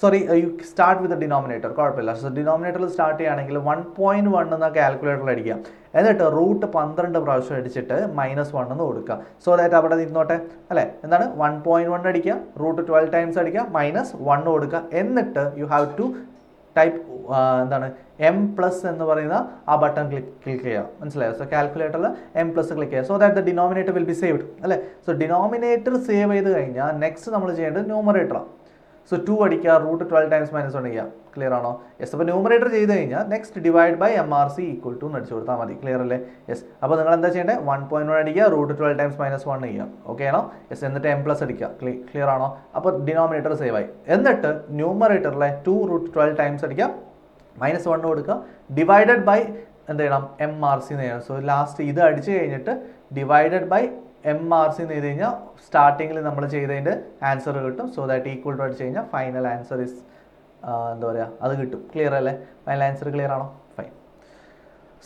sorry you start with denominator. കുഴപ്പമില്ല. സോ ഡിനോമിനേറ്ററിൽ സ്റ്റാർട്ട് ചെയ്യുകയാണെങ്കിൽ 1.1 എന്ന കാൽക്കുലേറ്ററിൽ അടിക്കുക. എന്നിട്ട് √12 പ്രാവശ്യം അടിച്ചിട്ട് -1 എന്ന് കൊടുക്കുക. സോ ദാറ്റ് അവിടെ ഇരുന്നോട്ടെ അല്ലേ. എന്താണ്? 1.1 അടിക്കുക, √12 ടൈംസ് അടിക്കുക, -1 കൊടുക്കുക. എന്നിട്ട് യു ഹാവ് ടു ടൈപ്പ് എന്താണ് M+ എന്ന് പറയുന്ന ആ ബട്ടൺ ക്ലിക്ക് ചെയ്യുക. മനസ്സിലായോ? സോ കാൽക്കുലേറ്ററിൽ M+ ക്ലിക്ക് ചെയ്യുക. So that the denominator will be saved അല്ലേ. സോ ഡിനോമിനേറ്റർ സേവ് ചെയ്ത് കഴിഞ്ഞാൽ നെക്സ്റ്റ് നമ്മൾ ചെയ്യേണ്ടത് ന്യൂമറേറ്ററാണ്. സോ 2 അടിക്കുക, √12 ടൈംസ് -1 ചെയ്യുക. ക്ലിയർ ആണോ? യെസ്. അപ്പോൾ ന്യൂമറേറ്റർ ചെയ്ത് കഴിഞ്ഞാൽ നെക്സ്റ്റ് ഡിവൈഡ് ബൈ MRC = അടിച്ചു കൊടുത്താൽ മതി. ക്ലിയർ അല്ലേ? യെസ്. അപ്പോൾ നിങ്ങൾ എന്താ ചെയ്യേണ്ടത്? 1.1 അടിക്കുക, √12 ടൈംസ് -1 ചെയ്യുക. ഓക്കെ ആണോ? യെസ്. എന്നിട്ട് M+ അടിക്കുക. ക്ലിയർ ആണോ? അപ്പോൾ ഡിനോമിനേറ്റർ സേവ് ആയി. എന്നിട്ട് ന്യൂമറേറ്ററിലെ 2 √12 ടൈംസ് അടിക്കുക, -1 കൊടുക്കുക, ഡിവൈഡഡ് ബൈ എന്ത് ചെയ്യണം? MRC എന്ന് ചെയ്യണം. സോ ലാസ്റ്റ് ഇത് അടിച്ചു കഴിഞ്ഞിട്ട് ഡിവൈഡഡ് ബൈ MRC എന്ന് ചെയ്ത് കഴിഞ്ഞാൽ സ്റ്റാർട്ടിങ്ങിൽ നമ്മൾ ചെയ്തതിൻ്റെ ആൻസർ കിട്ടും. സോ ദാറ്റ് = അടിച്ചു കഴിഞ്ഞാൽ ഫൈനൽ ആൻസർ ഇസ് എന്താ പറയുക, അത് കിട്ടും. ക്ലിയർ അല്ലേ? ഫൈനൽ ആൻസർ ക്ലിയർ ആണോ? ഫൈൻ.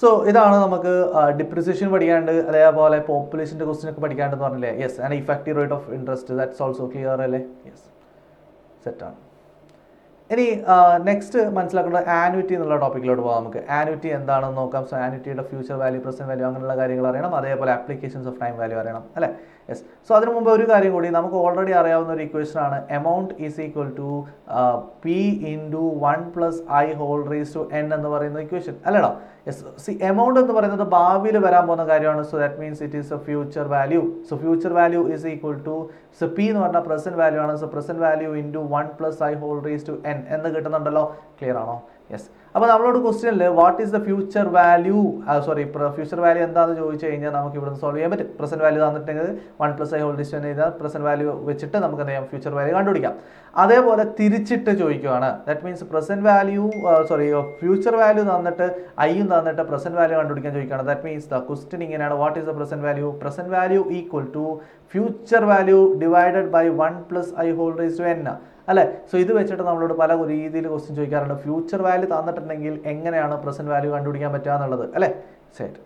സോ ഇതാണ് നമുക്ക് ഡിപ്രിസിയേഷൻ പഠിക്കാണ്ട്, അതേപോലെ പോപ്പുലേഷൻ്റെ ക്വസ്റ്റ്യൻ ഒക്കെ പഠിക്കാണ്ടെന്ന് പറഞ്ഞില്ലേ. Yes. And effective rate of interest, that's also clear അല്ലേ? യെസ്, സെറ്റാണ്. ഇനി നെക്സ്റ്റ് മനസ്സിലാക്കേണ്ടത് ആനുവിറ്റി എന്നുള്ള ടോപ്പിക്കിലോട്ട് പോകാം. നമുക്ക് ആനുവിറ്റി എന്താണെന്ന് നോക്കാം. സോ ആനുവിറ്റിയുടെ ഫ്യൂച്ചർ വാല്യൂ, പ്രസന്റ് വാല്യൂ അങ്ങനെയുള്ള കാര്യങ്ങൾ അറിയണം. അതേപോലെ ആപ്ലിക്കേഷൻസ് ഓഫ് ടൈം വാല്യൂ അറിയണം അല്ലേ. യെസ്. സോ അതിനു മുമ്പ് ഒരു കാര്യം കൂടി, നമുക്ക് ഓൾറെഡി അറിയാവുന്ന ഒരു ഇക്വേഷൻ ആണ് amount is equal to P × 1 + I whole raise to N എന്ന് പറയുന്ന ഇക്വേഷൻ അല്ലേടാ. യെസ്. സി എമൗണ്ട് എന്ന് പറയുന്നത് ഭാവിയിൽ വരാൻ പോകുന്ന കാര്യമാണ്. So that means it is a future value. So future value is equal to, so P എന്ന് പറഞ്ഞാൽ പ്രസന്റ് വാല്യൂ ആണ്. So present value × 1 + I whole raise to N എന്ന് കിട്ടുന്നുണ്ടല്ലോ. ക്ലിയർ ആണോ? യെസ്. അപ്പോൾ നമ്മളോട് ക്വസ്റ്റ്യനിൽ what is the future value, future value എന്താണെന്ന് ചോദിച്ചു കഴിഞ്ഞാൽ നമുക്ക് ഇവിടുന്ന് സോൾവ് ചെയ്യാൻ പറ്റും. പ്രസന്റ് വാല്യൂ തന്നിട്ടുണ്ടെങ്കിൽ 1 + I whole raise to N ചെയ്താൽ പ്രസന്റ് വാല്യൂ വെച്ചിട്ട് നമുക്ക് എന്ത് ചെയ്യാം? ഫ്യൂച്ചർ വാല്യൂ കണ്ടുപിടിക്കാം. അതേപോലെ തിരിച്ചിട്ട് ചോദിക്കുകയാണ്. That means present value future value തന്നിട്ട് ഐയും തന്നിട്ട് പ്രസന്റ് വാല്യൂ കണ്ടുപിടിക്കാൻ ചോദിക്കുകയാണ്. ദാറ്റ് മീൻസ് ദ ക്വസ്റ്റ്യൻ ഇങ്ങനെയാണ്. What is the present value? Present value = future value divided by 1 + I whole raise to N അല്ലേ. സോ ഇത് വെച്ചിട്ട് നമ്മളോട് പല രീതിയിൽ ക്വസ്റ്റ്യൻ ചോദിക്കാറുണ്ട്. ഫ്യൂച്ചർ വാല്യൂ തന്നിട്ടുണ്ടെങ്കിൽ എങ്ങനെയാണ് പ്രസന്റ് വാല്യൂ കണ്ടുപിടിക്കാൻ പറ്റുക എന്നുള്ളത് അല്ലേ. ശരി.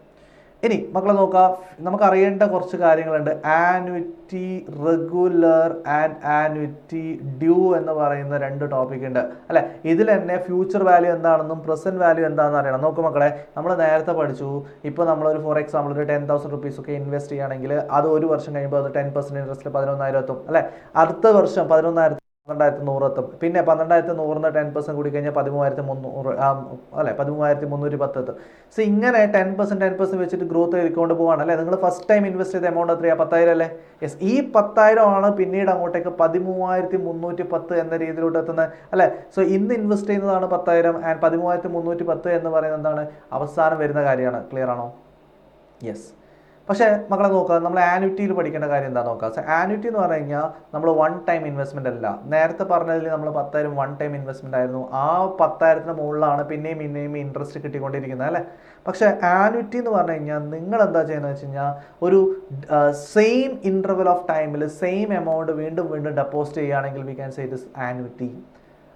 ഇനി മക്കളെ നോക്കാം, നമുക്ക് അറിയേണ്ട കുറച്ച് കാര്യങ്ങളുണ്ട്. Annuity regular and annuity due എന്ന് പറയുന്ന 2 ടോപ്പിക് ഉണ്ട് അല്ലെ. ഇതിൽ തന്നെ ഫ്യൂച്ചർ വാല്യൂ എന്താണെന്നും പ്രസന്റ് വാല്യൂ എന്താണെന്ന് അറിയണം. നോക്കൂ മക്കളെ, നമ്മൾ നേരത്തെ പഠിച്ചു. ഇപ്പോൾ നമ്മളൊരു ഫോർ എക്സാമ്പിൾ ഒരു 10,000 rupees ഒക്കെ ഇൻവെസ്റ്റ് ചെയ്യുകയാണെങ്കിൽ അത് 1 വർഷം കഴിയുമ്പോൾ അത് 10% ഇൻട്രസ്റ്റിൽ 11,000 എത്തും അല്ലെ. അടുത്ത വർഷം 11,000 12,100 എത്തും. പിന്നെ 12,100 10% കൂടി കഴിഞ്ഞാൽ 13,300 അല്ലെ, 13,310 എത്തും. സോ ഇങ്ങനെ 10% വെച്ചിട്ട് ഗ്രോത്ത് ചെയ്തുകൊണ്ട് പോവാണ് അല്ലേ. നിങ്ങൾ ഫസ്റ്റ് ടൈം ഇൻവെസ്റ്റ് ചെയ്ത എമൗണ്ട് എത്രയാണ്? 10,000 അല്ലേ. യെസ്. ഈ 10,000 ആണ് പിന്നീട് അങ്ങോട്ടേക്ക് 13,310 എന്ന രീതിയിലോട്ട് എത്തുന്നത് അല്ലേ. സോ ഇന്ന് ഇൻവെസ്റ്റ് ചെയ്യുന്നതാണ് 10,000 ആൻഡ് 13,310 എന്ന് പറയുന്നത് എന്താണ്? അവസാനം വരുന്ന കാര്യമാണ്. ക്ലിയർ ആണോ? യെസ്. പക്ഷേ മക്കളെ നോക്കുക, നമ്മൾ ആനുവിറ്റിയിൽ പഠിക്കേണ്ട കാര്യം എന്താ നോക്കുക. സോ ആനുവിറ്റി എന്ന് പറഞ്ഞു കഴിഞ്ഞാൽ നമ്മൾ വൺ ടൈം ഇൻവെസ്റ്റ്മെന്റ് അല്ല. നേരത്തെ പറഞ്ഞതിൽ നമ്മൾ 10,000 വൺ ടൈം ഇൻവെസ്റ്റ്മെന്റ് ആയിരുന്നു. ആ 10,000-ന് മുകളിലാണ് പിന്നെയും ഇൻട്രസ്റ്റ് കിട്ടിക്കൊണ്ടിരിക്കുന്നത് അല്ലേ. പക്ഷേ ആനുവിറ്റി എന്ന് പറഞ്ഞു കഴിഞ്ഞാൽ നിങ്ങൾ എന്താ ചെയ്യുന്നത് വെച്ച് കഴിഞ്ഞാൽ ഒരു സെയിം ഇന്റർവൽ ഓഫ് ടൈമിൽ സെയിം എമൗണ്ട് വീണ്ടും ഡെപ്പോസിറ്റ് ചെയ്യുകയാണെങ്കിൽ we can say it is annuity.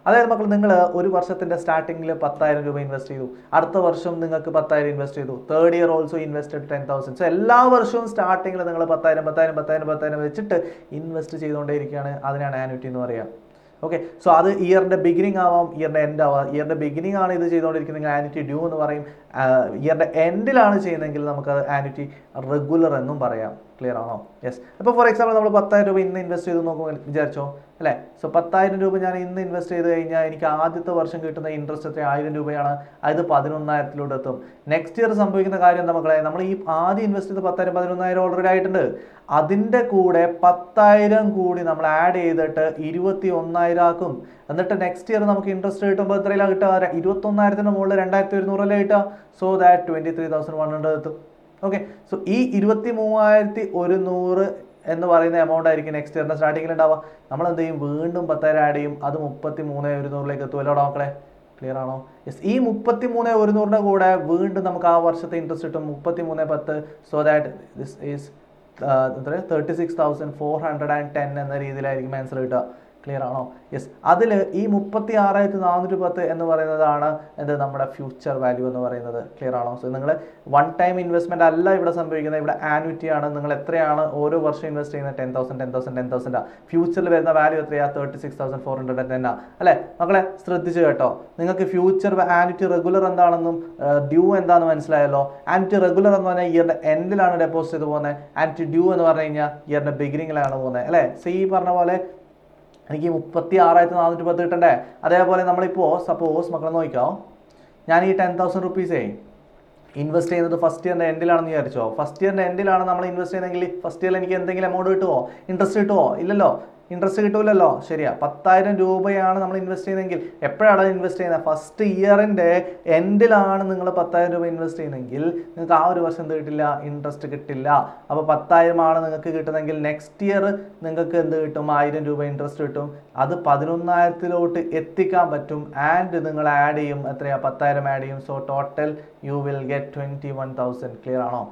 അതായത് മക്കൾ, നിങ്ങൾ ഒരു വർഷത്തിൻ്റെ സ്റ്റാർട്ടിങ്ങിൽ 10,000 രൂപ ഇൻവെസ്റ്റ് ചെയ്തു, അടുത്ത വർഷം നിങ്ങൾക്ക് 10,000 ഇൻവെസ്റ്റ് ചെയ്തു, third year also invested 10,000. So എല്ലാ വർഷവും സ്റ്റാർട്ടിങ്ങിൽ നിങ്ങൾ 10,000 വെച്ചിട്ട് ഇൻവെസ്റ്റ് ചെയ്തുകൊണ്ടേയിരിക്കുകയാണ്. അതിനാണ് ആനുവിറ്റി എന്ന് പറയുക. ഓക്കെ, സോ അത് ഇയറിൻ്റെ ബിഗിനിങ് ആവാം, ഇയറിൻ്റെ എൻഡ് ആവാം. ഇയറിൻ്റെ ബിഗിനിങ് ആണ് ഇത് ചെയ്തുകൊണ്ടിരിക്കുന്നത്, ആനുവിറ്റി ഡ്യൂ എന്ന് പറയും. ഇയറിൻ്റെ എൻഡിലാണ് ചെയ്യുന്നതെങ്കിൽ നമുക്കത് ആനുവിറ്റി റെഗുലർ എന്നും പറയാം. ക്ലിയർ ആണോ? യെസ്. അപ്പോൾ ഫോർ എക്സാമ്പിൾ നമ്മൾ 10,000 രൂപ ഇന്ന് ഇൻവെസ്റ്റ് ചെയ്ത് നോക്കുമ്പോൾ വിചാരിച്ചോ അല്ലേ. സോ 10,000 രൂപ ഞാൻ ഇന്ന് ഇൻവെസ്റ്റ് ചെയ്ത് കഴിഞ്ഞാൽ എനിക്ക് ആദ്യത്തെ വർഷം കിട്ടുന്ന ഇൻട്രസ്റ്റ് എത്ര? 1000 രൂപയാണ്. അത് 11,000-ലോട്ട് എത്തും. നെക്സ്റ്റ് ഇയർ സംഭവിക്കുന്ന കാര്യം എന്താ മക്കളെ? നമ്മൾ ഈ ആദ്യം ഇൻവെസ്റ്റ് ചെയ്ത് 10,000 11,000 ഓൾറെഡി ആയിട്ടുണ്ട്. അതിൻ്റെ കൂടെ 10,000 കൂടി നമ്മൾ ആഡ് ചെയ്തിട്ട് 21,000 ആക്കും. എന്നിട്ട് നെക്സ്റ്റ് ഇയർ നമുക്ക് ഇൻട്രസ്റ്റ് കിട്ടുമ്പോൾ എത്രയിലാണ് കിട്ടുക? 21,000-ന് മുകളിൽ 2,100 കിട്ടുക. സോ ദാറ്റ് 23,100 എത്തും. ഓക്കെ, സോ ഈ 23,100 എന്ന് പറയുന്ന എമൗണ്ട് ആയിരിക്കും നെക്സ്റ്റ് ഇയറിൻ്റെ സ്റ്റാർട്ടിങ്ങിൽ ഉണ്ടാവുക. നമ്മൾ എന്ത് ചെയ്യും? വീണ്ടും 10,000 ആഡ് ചെയ്യും. അത് 33,100 എത്തുമല്ലോ മക്കളെ. ക്ലിയർ ആണോ? യെസ്. ഈ 33,100 കൂടെ വീണ്ടും നമുക്ക് ആ വർഷത്തെ ഇൻട്രസ്റ്റ് കിട്ടും 33,10. സോ ദാറ്റ് ദിസ് ഈസ് 36,410 എന്ന രീതിയിലായിരിക്കും ആൻസർ കിട്ടുക. ക്ലിയർ ആണോ? യെസ്. അതിൽ ഈ 36,410 എന്ന് പറയുന്നതാണ് എന്ത്? നമ്മുടെ ഫ്യൂച്ചർ വാല്യൂ എന്ന് പറയുന്നത്. ക്ലിയർ ആണോ? സോ നിങ്ങൾ വൺ ടൈം ഇൻവെസ്റ്റ്മെന്റ് അല്ല ഇവിടെ സംഭവിക്കുന്നത്, ഇവിടെ ആനുവിറ്റി ആണ്. നിങ്ങൾ എത്രയാണ് ഓരോ വർഷം ഇൻവെസ്റ്റ് ചെയ്യുന്നത്? 10,000 ഫ്യൂച്ചറിൽ വരുന്ന വാല്യൂ എത്രയാ? 36,410 അല്ലേ മക്കളെ? ശ്രദ്ധിച്ചു കേട്ടോ. നിങ്ങൾക്ക് ഫ്യൂച്ചർ ആനുവിറ്റി റെഗുലർ എന്താണെന്നും ഡ്യൂ എന്താണെന്ന് മനസ്സിലായല്ലോ. ആനുവിറ്റി റെഗുലർ എന്ന് പറഞ്ഞാൽ ഇയറിന്റെ എൻഡിലാണ് ഡെപ്പോസിറ്റ് ചെയ്ത് പോകുന്നത്. ആനുവിറ്റി ഡ്യൂ എന്ന് പറഞ്ഞു കഴിഞ്ഞാൽ ഇയറിന്റെ ബിഗിനിങ്ങിലാണ് പോകുന്നത് അല്ലേ. സോ ഈ പറഞ്ഞ പോലെ എനിക്ക് 36,410 കിട്ടണ്ടേ. അതേപോലെ നമ്മളിപ്പോൾ സപ്പോസ് മക്കളെ നോക്കിക്കോ, ഞാൻ ഈ 10,000 റുപ്പീസേ ഇൻവെസ്റ്റ് ചെയ്യുന്നത് ഫസ്റ്റ് ഇയറിൻ്റെ എൻഡിലാണെന്ന് വിചാരിച്ചോ. ഫസ്റ്റ് ഇയറിൻ്റെ എൻഡിലാണ് നമ്മൾ ഇൻവെസ്റ്റ് ചെയ്യുന്നതെങ്കിൽ ഫസ്റ്റ് ഇയറിൽ എനിക്ക് എന്തെങ്കിലും എമൗണ്ട് കിട്ടുമോ? ഇൻട്രസ്റ്റ് കിട്ടുമോ? ഇല്ലല്ലോ, ഇൻട്രസ്റ്റ് കിട്ടൂലല്ലോ. ശരിയാ, 10,000 രൂപയാണ് നമ്മൾ ഇൻവെസ്റ്റ് ചെയ്യുന്നതെങ്കിൽ എപ്പോഴാണ് ഇൻവെസ്റ്റ് ചെയ്യുന്നത്? ഫസ്റ്റ് ഇയറിൻ്റെ എൻഡിലാണ് നിങ്ങൾ 10,000 രൂപ ഇൻവെസ്റ്റ് ചെയ്യുന്നതെങ്കിൽ നിങ്ങൾക്ക് ആ ഒരു വർഷം എന്ത് കിട്ടില്ല? ഇൻട്രസ്റ്റ് കിട്ടില്ല. അപ്പോൾ 10,000 ആണ് നിങ്ങൾക്ക് കിട്ടുന്നതെങ്കിൽ നെക്സ്റ്റ് ഇയർ നിങ്ങൾക്ക് എന്ത് കിട്ടും? 1,000 രൂപ ഇൻട്രസ്റ്റ് കിട്ടും. അത് 11,000-ലോട്ട് എത്തിക്കാൻ പറ്റും. ആൻഡ് നിങ്ങൾ ആഡ് ചെയ്യും എത്രയാ? 10,000 ആഡ് ചെയ്യും. So total U will get 21,000. Clear ആണോ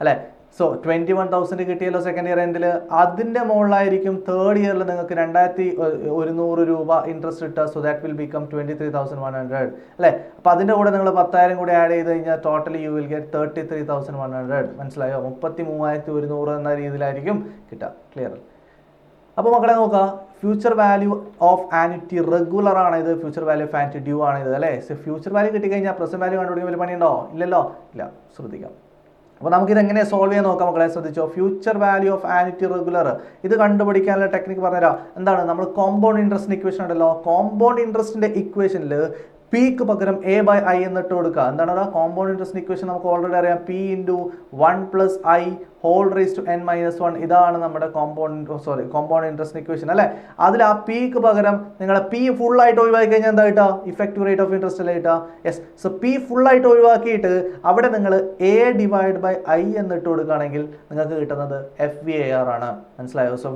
അല്ലേ? സോ 21,000 കിട്ടിയല്ലോ സെക്കൻഡ് ഇയർ എൻഡിൽ. അതിൻ്റെ മുകളിലായിരിക്കും തേർഡ് ഇയറിൽ നിങ്ങൾക്ക് 2,100 രൂപ ഇൻട്രസ്റ്റ് കിട്ടുക. സോ ദാറ്റ് വിൽ ബിക്കം 23,100 അല്ലേ. അപ്പോൾ അതിൻ്റെ കൂടെ നിങ്ങൾ 10,000 കൂടി ആഡ് ചെയ്ത് കഴിഞ്ഞാൽ ടോട്ടലി യു വിൽ ഗെറ്റ് 33,100. മനസ്സിലായോ? 33,100 എന്ന രീതിയിലായിരിക്കും കിട്ടുക. ക്ലിയർ? അപ്പോൾ മക്കളെ നോക്കുക, future value of annuity regular ആണ് ഇത്, future value of annuity due ആണ് ഇത് അല്ലേ. സോ ഫ്യൂച്ചർ വാല്യൂ കിട്ടിക്കഴിഞ്ഞാൽ പ്രസന്റ് വാല്യൂ കണ്ടുപിടിക്കാൻ വലിയ പണിയുണ്ടോ? ഇല്ലല്ലോ, ഇല്ല. ശ്രദ്ധിക്കാം. അപ്പോൾ നമുക്കിത് എങ്ങനെ സോൾവ് ചെയ്യാൻ നോക്കാം മക്കളെ. ശ്രദ്ധിച്ചോ, future value of annuity regular ഇത് കണ്ടുപിടിക്കാനുള്ള ടെക്നിക്ക് പറഞ്ഞുതരാം. എന്താണ്? നമ്മൾ കോമ്പൗണ്ട് ഇൻട്രസ്റ്റ് ഇക്വേഷൻ ഉണ്ടല്ലോ, കോമ്പൗണ്ട് ഇൻട്രസ്റ്റിന്റെ ഇക്വേഷനിൽ പിക്ക് പകരം എ ബൈ ഐ എന്നിട്ട് കൊടുക്കുക. എന്താണ്? കോമ്പൗണ്ട് ഇൻട്രസ്റ്റ് ഇക്വേഷൻ നമുക്ക് ഓൾറെഡി അറിയാം. P into 1 + i whole raise to n-1. ഇതാണ് നമ്മുടെ കോമ്പൗണ്ട് ഇൻട്രസ്റ്റ് ഇക്വേഷൻ അല്ലേ. അതിൽ ആ പിക്ക് പകരം നിങ്ങൾ പി ഫുൾ ആയിട്ട് ഒഴിവാക്കി കഴിഞ്ഞാൽ എന്താ കിട്ടുക? ഇഫക്റ്റീവ് റേറ്റ് ഓഫ് ഇൻട്രസ്റ്റ് അല്ലേ കിട്ടുക. യെസ്. സോ പി ഫുൾ ആയിട്ട് ഒഴിവാക്കിയിട്ട് അവിടെ നിങ്ങൾ a / i എന്നിട്ട് കൊടുക്കുകയാണെങ്കിൽ നിങ്ങൾക്ക് കിട്ടുന്നത് FVAR ആണ്. മനസ്സിലായോ? So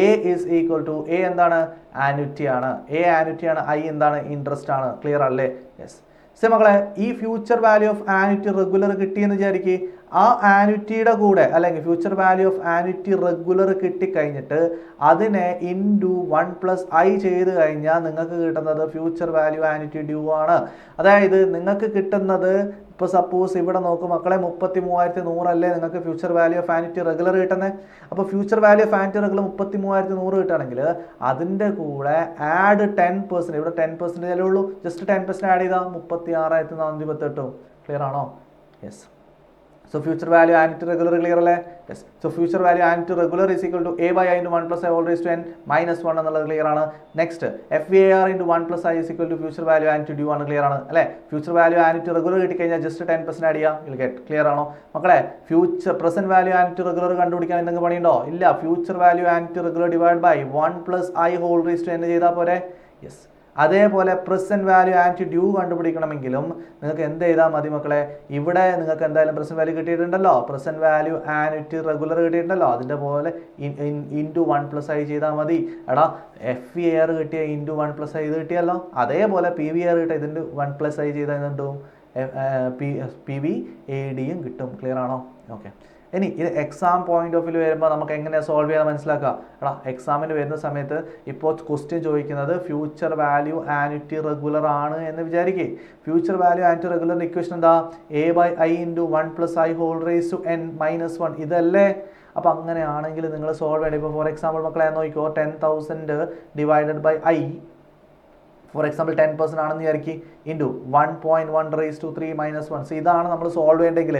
A is equal to A എന്താണ്? ആനുവിറ്റി ആണ്. A ആനുവിറ്റി ആണ്, I എന്താണ്? ഇൻട്രസ്റ്റ് ആണ്. ക്ലിയർ അല്ലേ? യെസ്. സോ മക്കളെ, ഈ future value of annuity regular കിട്ടിയെന്ന് വിചാരിക്കുക. ആ ആനുവിറ്റിയുടെ കൂടെ അല്ലെങ്കിൽ future value of annuity regular കിട്ടിക്കഴിഞ്ഞിട്ട് അതിനെ ഇൻറ്റു 1 + i ചെയ്ത് കഴിഞ്ഞാൽ നിങ്ങൾക്ക് കിട്ടുന്നത് ഫ്യൂച്ചർ വാല്യൂ ആനുവിറ്റി ഡ്യൂ ആണ്. അതായത് നിങ്ങൾക്ക് കിട്ടുന്നത് ഇപ്പോൾ സപ്പോസ് ഇവിടെ നോക്കും മക്കളെ, 33,100 അല്ലേ നിങ്ങൾക്ക് future value of annuity regular കിട്ടുന്നത്. അപ്പോൾ future value of annuity regular 33,100 കിട്ടുകയാണെങ്കിൽ അതിൻ്റെ കൂടെ ആഡ് 10%. ഇവിടെ 10% അല്ലേ ഉള്ളൂ, ജസ്റ്റ് 10% ആഡ് ചെയ്താൽ 36,410 കിട്ടും. ക്ലിയർ ആണോ? Yes. So future value annuity regular clear അല്ലേ? Yes. So future value annuity regular is equal to a by I into 1 + i whole raised to n minus 1 എന്നുള്ളത് ക്ലിയർ ആണ്. Next FVAR into 1 + i is equal to future value annuity due ആണ്. Clear ആണ് അല്ലേ? Future value annuity regular കിട്ടിക്കഴിഞ്ഞാൽ just 10% add ചെയ്യാം, will get. Clear ആണോ മക്കളെ? Future present value annuity regular കണ്ടുപിടിക്കാൻ എന്തെങ്കിലും പണിയുണ്ടോ? ഇല്ല. Future value annuity regular divide by 1 + i whole raised to n ചെയ്താൽ പോരെ. യെസ്. അതേപോലെ പ്രസൻറ്റ് വാല്യൂ ആൻഡ് ഡ്യൂ കണ്ടുപിടിക്കണമെങ്കിലും നിങ്ങൾക്ക് എന്ത് ചെയ്താൽ മതി മക്കളെ, ഇവിടെ നിങ്ങൾക്ക് എന്തായാലും പ്രസൻറ്റ് വാല്യൂ കിട്ടിയിട്ടുണ്ടല്ലോ, പ്രസൻറ്റ് വാല്യൂ ആനുറ്റി റെഗുലർ കിട്ടിയിട്ടുണ്ടല്ലോ, അതിൻ്റെ പോലെ ഇൻറ്റു 1+i ചെയ്താൽ മതി. എടാ FVAR കിട്ടിയ ഇൻറ്റു 1+i ഇത് കിട്ടിയല്ലോ, അതേപോലെ PVAR കിട്ടിയ ഇതിൻ്റെ 1+i ചെയ്താൽ എന്തും PVADയും കിട്ടും. ക്ലിയർ ആണോ? ഓക്കെ. ഇനി ഇത് എക്സാം പോയിന്റ് ഓഫ് വ്യൂ വരുമ്പോൾ നമുക്ക് എങ്ങനെയാണ് സോൾവ് ചെയ്യാൻ മനസ്സിലാക്കുക. എടാ എക്സാമിന് വരുന്ന സമയത്ത് ഇപ്പോൾ ക്വസ്റ്റ്യൻ ചോദിക്കുന്നത് ഫ്യൂച്ചർ വാല്യൂ ആനുറ്റി റെഗുലർ ആണ് എന്ന് വിചാരിക്കേ. ഫ്യൂച്ചർ വാല്യൂ ആനുറ്റി റെഗുലറിൻ്റെ ഇക്വേഷൻ എന്താ? a/i × 1+i whole raise to n - 1 ഇതല്ലേ. അപ്പോൾ അങ്ങനെയാണെങ്കിൽ നിങ്ങൾ സോൾവ് ചെയ്യണം. ഇപ്പോൾ ഫോർ എക്സാമ്പിൾ മക്കളെ നോക്കിക്കോ, 10,000 divided by i, for example 10% ആണെന്ന് വിചാരിക്കും, ഇൻറ്റു 1.1 റേസ് ടു 3 - 1. സോ ഇതാണ് നമ്മൾ സോൾവ് ചെയ്യേണ്ടെങ്കിൽ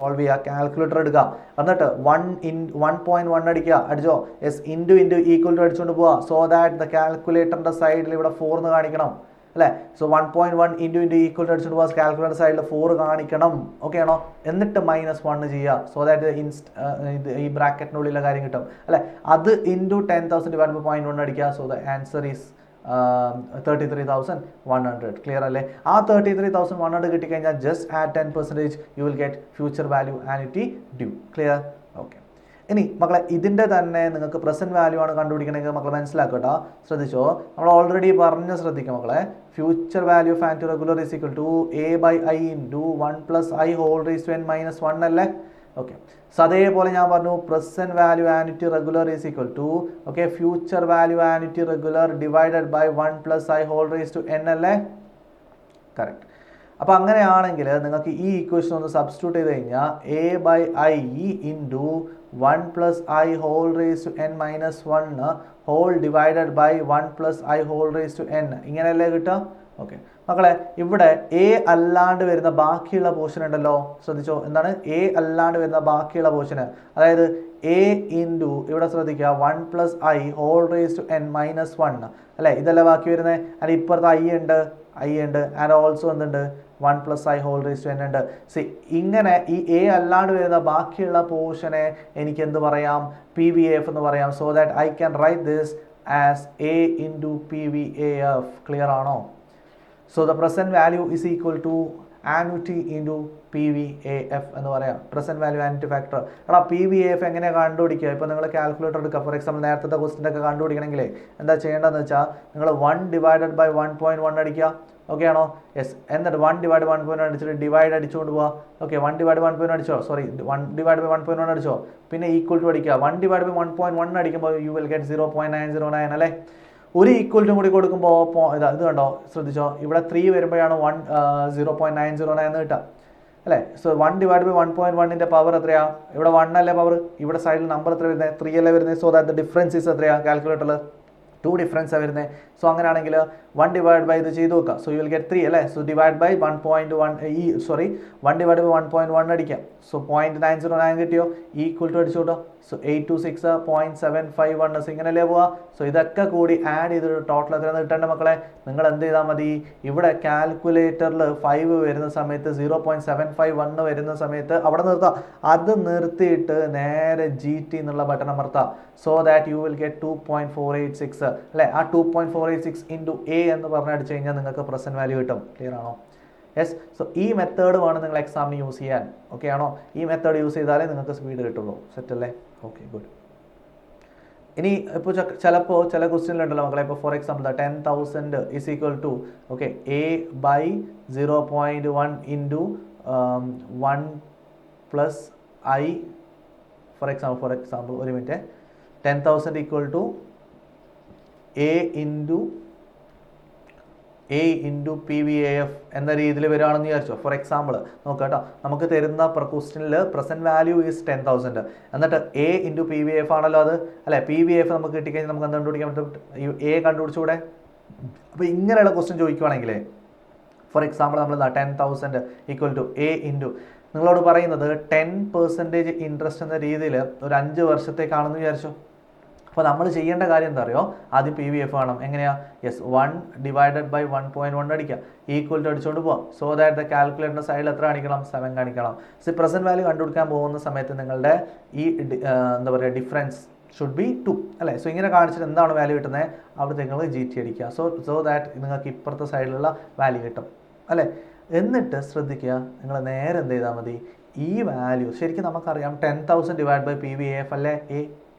സോൾവ് ചെയ്യുക. കാൽക്കുലേറ്റർ എടുക്കുക, എന്നിട്ട് 1.1 അടിക്കുക, അടിച്ചോ, യെസ്, ഇൻറ്റു ഈക്വൽ ടു അടിച്ചുകൊണ്ട് പോവുക. സോ ദാറ്റ് ദ കാൽക്കുലേറ്ററിൻ്റെ സൈഡിൽ ഇവിടെ 4 എന്ന് കാണിക്കണം അല്ലേ. സോ 1.1 ഇൻറ്റു ഈക്വൽ ടു അടിച്ചുകൊണ്ട് പോവുക, കാൽക്കുലേറ്റർ സൈഡിൽ 4 കാണിക്കണം. ഓക്കെ ആണോ? എന്നിട്ട് -1 ചെയ്യുക. സോ ദാറ്റ് ഈ ബ്രാക്കറ്റിനുള്ളിലെ കാര്യം കിട്ടും അല്ലേ. അത് ഇൻറ്റു 10,000 ഡിവൈഡ് ബൈ 0.1 അടിക്കുക. So the answer is 33,100. Clear അല്ലേ? ആ 33,100 കിട്ടിക്കഴിഞ്ഞാൽ just at 10% U will get future value annuity due. Clear? Okay. ഇനി മക്കളെ ഇതിൻ്റെ തന്നെ നിങ്ങൾക്ക് പ്രസൻറ്റ് വാല്യൂ ആണ് കണ്ടുപിടിക്കണമെങ്കിൽ മക്കളെ മനസ്സിലാക്കട്ടോ, ശ്രദ്ധിച്ചോ, നമ്മൾ ഓൾറെഡി ശ്രദ്ധിക്കുക മക്കളെ. Future value of annuity regular is equal to a/i × 1+i whole raise to n - 1 അല്ലേ. ഓക്കെ. സോ അതേപോലെ ഞാൻ പറഞ്ഞു present value annuity regular is equal to okay future value annuity regular divided by 1+i whole raise to n അല്ലേ. Correct. അപ്പോൾ അങ്ങനെയാണെങ്കിൽ നിങ്ങൾക്ക് ഈ equation ഒന്ന് സബ്സ്റ്റിറ്റ്യൂട്ട് ചെയ്ത് കഴിഞ്ഞാൽ a/i × 1+i whole raise to n - 1 whole divided by 1+i whole raise to n ഇങ്ങനെയല്ലേ കിട്ടുക. ഓക്കെ മക്കളെ, ഇവിടെ എ അല്ലാണ്ട് വരുന്ന ബാക്കിയുള്ള പോർഷൻ ഉണ്ടല്ലോ, ശ്രദ്ധിച്ചോ, എന്താണ് എ അല്ലാണ്ട് വരുന്ന ബാക്കിയുള്ള പോർഷന്, അതായത് a ഇൻറ്റു ഇവിടെ ശ്രദ്ധിക്കുക 1+i whole raise to n - 1 അല്ലേ, ഇതല്ലേ ബാക്കി വരുന്നത്. അതിന് ഇപ്പുറത്ത് i ഉണ്ട് ആൻഡ് ഓൾസോ എന്തുണ്ട് 1+i whole raise to n ഉണ്ട്. സി ഇങ്ങനെ ഈ എ അല്ലാണ്ട് വരുന്ന ബാക്കിയുള്ള പോർഷനെ എനിക്ക് എന്ത് പറയാം? PVAF എന്ന് പറയാം. So that I can write this as a into PVAF. Clear ആണോ? So the present value is equal to annuity into PVAF എന്ന് പറയാം. Present value annuity factor. എടാ PVAF എങ്ങനെയാണ് കണ്ടുപിടിക്കുക? ഇപ്പോൾ നിങ്ങൾ കാൽക്കുലേറ്റർ എടുക്കുക. ഫോർ എക്സാമ്പിൾ നേരത്തെ ക്വസ്റ്റിൻ്റെ ഒക്കെ കണ്ടുപിടിക്കണമെങ്കിൽ എന്താ ചെയ്യേണ്ടതെന്ന് വെച്ചാൽ നിങ്ങൾ 1 ഡിവൈഡഡ് ബൈ 1.1 അടിക്കുക. ഓക്കെ ആണോ? യെസ്. എന്നിട്ട് 1 ഡിവൈഡ് 1.1 അടിച്ചിട്ട് ഡിവൈഡ് അടിച്ചുകൊണ്ട് പോവുക. ഓക്കെ 1 ഡിവൈഡ് 1.1 അടിച്ചോ, സോറി 1 ഡിവൈഡ് ബൈ 1.1 അടിച്ചോ, പിന്നെ ഈക്വൽ ടു അടിക്കുക. 1 ഡിവൈഡ് ബൈ 1.1 അടിക്കുമ്പോൾ യു വിൽ ഗെറ്റ് 0.909 അല്ലേ. ഒരു ഈക്വൽ ടു കൂടി കൊടുക്കുമ്പോൾ ഇത് കണ്ടോ, ശ്രദ്ധിച്ചോ, ഇവിടെ 3 വരുമ്പോഴാണ് 0.909 എന്ന് കിട്ടുക അല്ലേ. സോ 1 ഡിവൈഡ് ബൈ 1.1ൻ്റെ പവർ എത്രയാ? ഇവിടെ 1 അല്ലേ പവർ, ഇവിടെ സൈഡിൽ നമ്പർ എത്ര വരുന്നത്? 3 അല്ലേ വരുന്നത്. So that the difference is എത്രയാ? കാൽക്കുലേറ്ററിൽ 2 ഡിഫറൻസാണ് വരുന്നത്. സോ അങ്ങനെയാണെങ്കിൽ 1 ഡിവൈഡ് ബൈ ഇത് ചെയ്ത് നോക്കുക. സോ യു വിൽ ഗെറ്റ് 3 അല്ലേ. So divide by 1.1 1 divide by 1.1 അടിക്കാം. സോ 0.909 കിട്ടിയോ? Equal to അടിച്ചോട്ടോ. സോ 826.751 ഇങ്ങനെയല്ലേ പോവാ. സോ ഇതൊക്കെ കൂടി ആഡ് ചെയ്തിട്ട് ടോട്ടൽ എത്രയാണ് കിട്ടേണ്ട മക്കളെ? നിങ്ങൾ എന്ത് ചെയ്താൽ മതി? ഇവിടെ കാൽക്കുലേറ്ററിൽ 5 വരുന്ന സമയത്ത് 0.751 വരുന്ന സമയത്ത് അവിടെ നിർത്താം. അത് നിർത്തിയിട്ട് നേരെ GT എന്നുള്ള ബട്ടൺ അമർത്താം. So that you will get 2.486 അല്ലേ. ആ 2.486 ഇൻറ്റു A എന്ന് പറഞ്ഞ് അടിച്ചു കഴിഞ്ഞാൽ നിങ്ങൾക്ക് പ്രസന്റ് വാല്യൂ കിട്ടും. ക്ലിയർ ആണോ? യെസ്. സോ ഈ മെത്തേഡ് വേണം നിങ്ങൾ എക്സാമിന് യൂസ് ചെയ്യാൻ. ഓക്കെ ആണോ? ഈ മെത്തേഡ് യൂസ് ചെയ്താലേ നിങ്ങൾക്ക് സ്പീഡ് കിട്ടുള്ളൂ. സെറ്റ് അല്ലേ? Okay good. ഇനി ഇപ്പോൾ ചിലപ്പോൾ ചില ക്വസ്റ്റ്യനിലുണ്ടല്ലോ മക്കളെ, ഇപ്പോൾ for example 10,000 is equal to okay a/0.1 into 1+i. For example ഒരു minute, 10,000 equal to a into PVAF എന്ന രീതിയിൽ വരികയാണെന്ന് വിചാരിച്ചോ. ഫോർ എക്സാമ്പിൾ നോക്കാം കേട്ടോ, നമുക്ക് തരുന്ന ക്വസ്റ്റ്യനിൽ പ്രസന്റ് വാല്യൂ ഈസ് 10,000 എന്നിട്ട് a ഇൻറ്റു PVAF ആണല്ലോ അത് അല്ലേ. PVAF നമുക്ക് കിട്ടിക്കഴിഞ്ഞാൽ നമുക്ക് എന്താ കണ്ടുപിടിക്കാൻ പറ്റും? a കണ്ടുപിടിച്ചുകൂടെ? അപ്പോൾ ഇങ്ങനെയുള്ള ക്വസ്റ്റ്യൻ ചോദിക്കുവാണെങ്കിലേ ഫോർ എക്സാമ്പിൾ നമ്മൾ 10,000 ഈക്വൽ ടു a ഇൻറ്റു നിങ്ങളോട് പറയുന്നത് 10% ഇൻട്രസ്റ്റ് എന്ന രീതിയിൽ ഒരു 5 വർഷത്തേക്കാണെന്ന് വിചാരിച്ചു. അപ്പോൾ നമ്മൾ ചെയ്യേണ്ട കാര്യം എന്താ അറിയോ? ആദ്യം PVAF വേണം. എങ്ങനെയാ? യെസ്, 1 ഡിവൈഡഡ് ബൈ 1.1 അടിക്കുക, ഈക്വൽ ടു അടിച്ചുകൊണ്ട് പോവാം. സോ ദാറ്റ് ദ കാൽക്കുലേറ്ററിൻ്റെ സൈഡിൽ എത്ര കാണിക്കണം? 7 കാണിക്കണം. സോ പ്രസന്റ് വാല്യൂ കണ്ടുപിടിക്കാൻ പോകുന്ന സമയത്ത് നിങ്ങളുടെ ഈ എന്താ പറയുക ഡിഫറൻസ് ഷുഡ് ബി 2 അല്ലേ. സോ ഇങ്ങനെ കാണിച്ചിട്ട് എന്താണ് വാല്യൂ കിട്ടുന്നത്, അവിടെ നിങ്ങൾ GT അടിക്കുക. സോ ദാറ്റ് നിങ്ങൾക്ക് ഇപ്പുറത്തെ സൈഡിലുള്ള വാല്യൂ കിട്ടും അല്ലേ. എന്നിട്ട് ശ്രദ്ധിക്കുക, നിങ്ങൾ നേരെ എന്ത് ചെയ്താൽ മതി, ഈ വാല്യൂ ശരിക്കും നമുക്കറിയാം 10,000 ഡിവൈഡ് ബൈ PVAF അല്ലേ എ.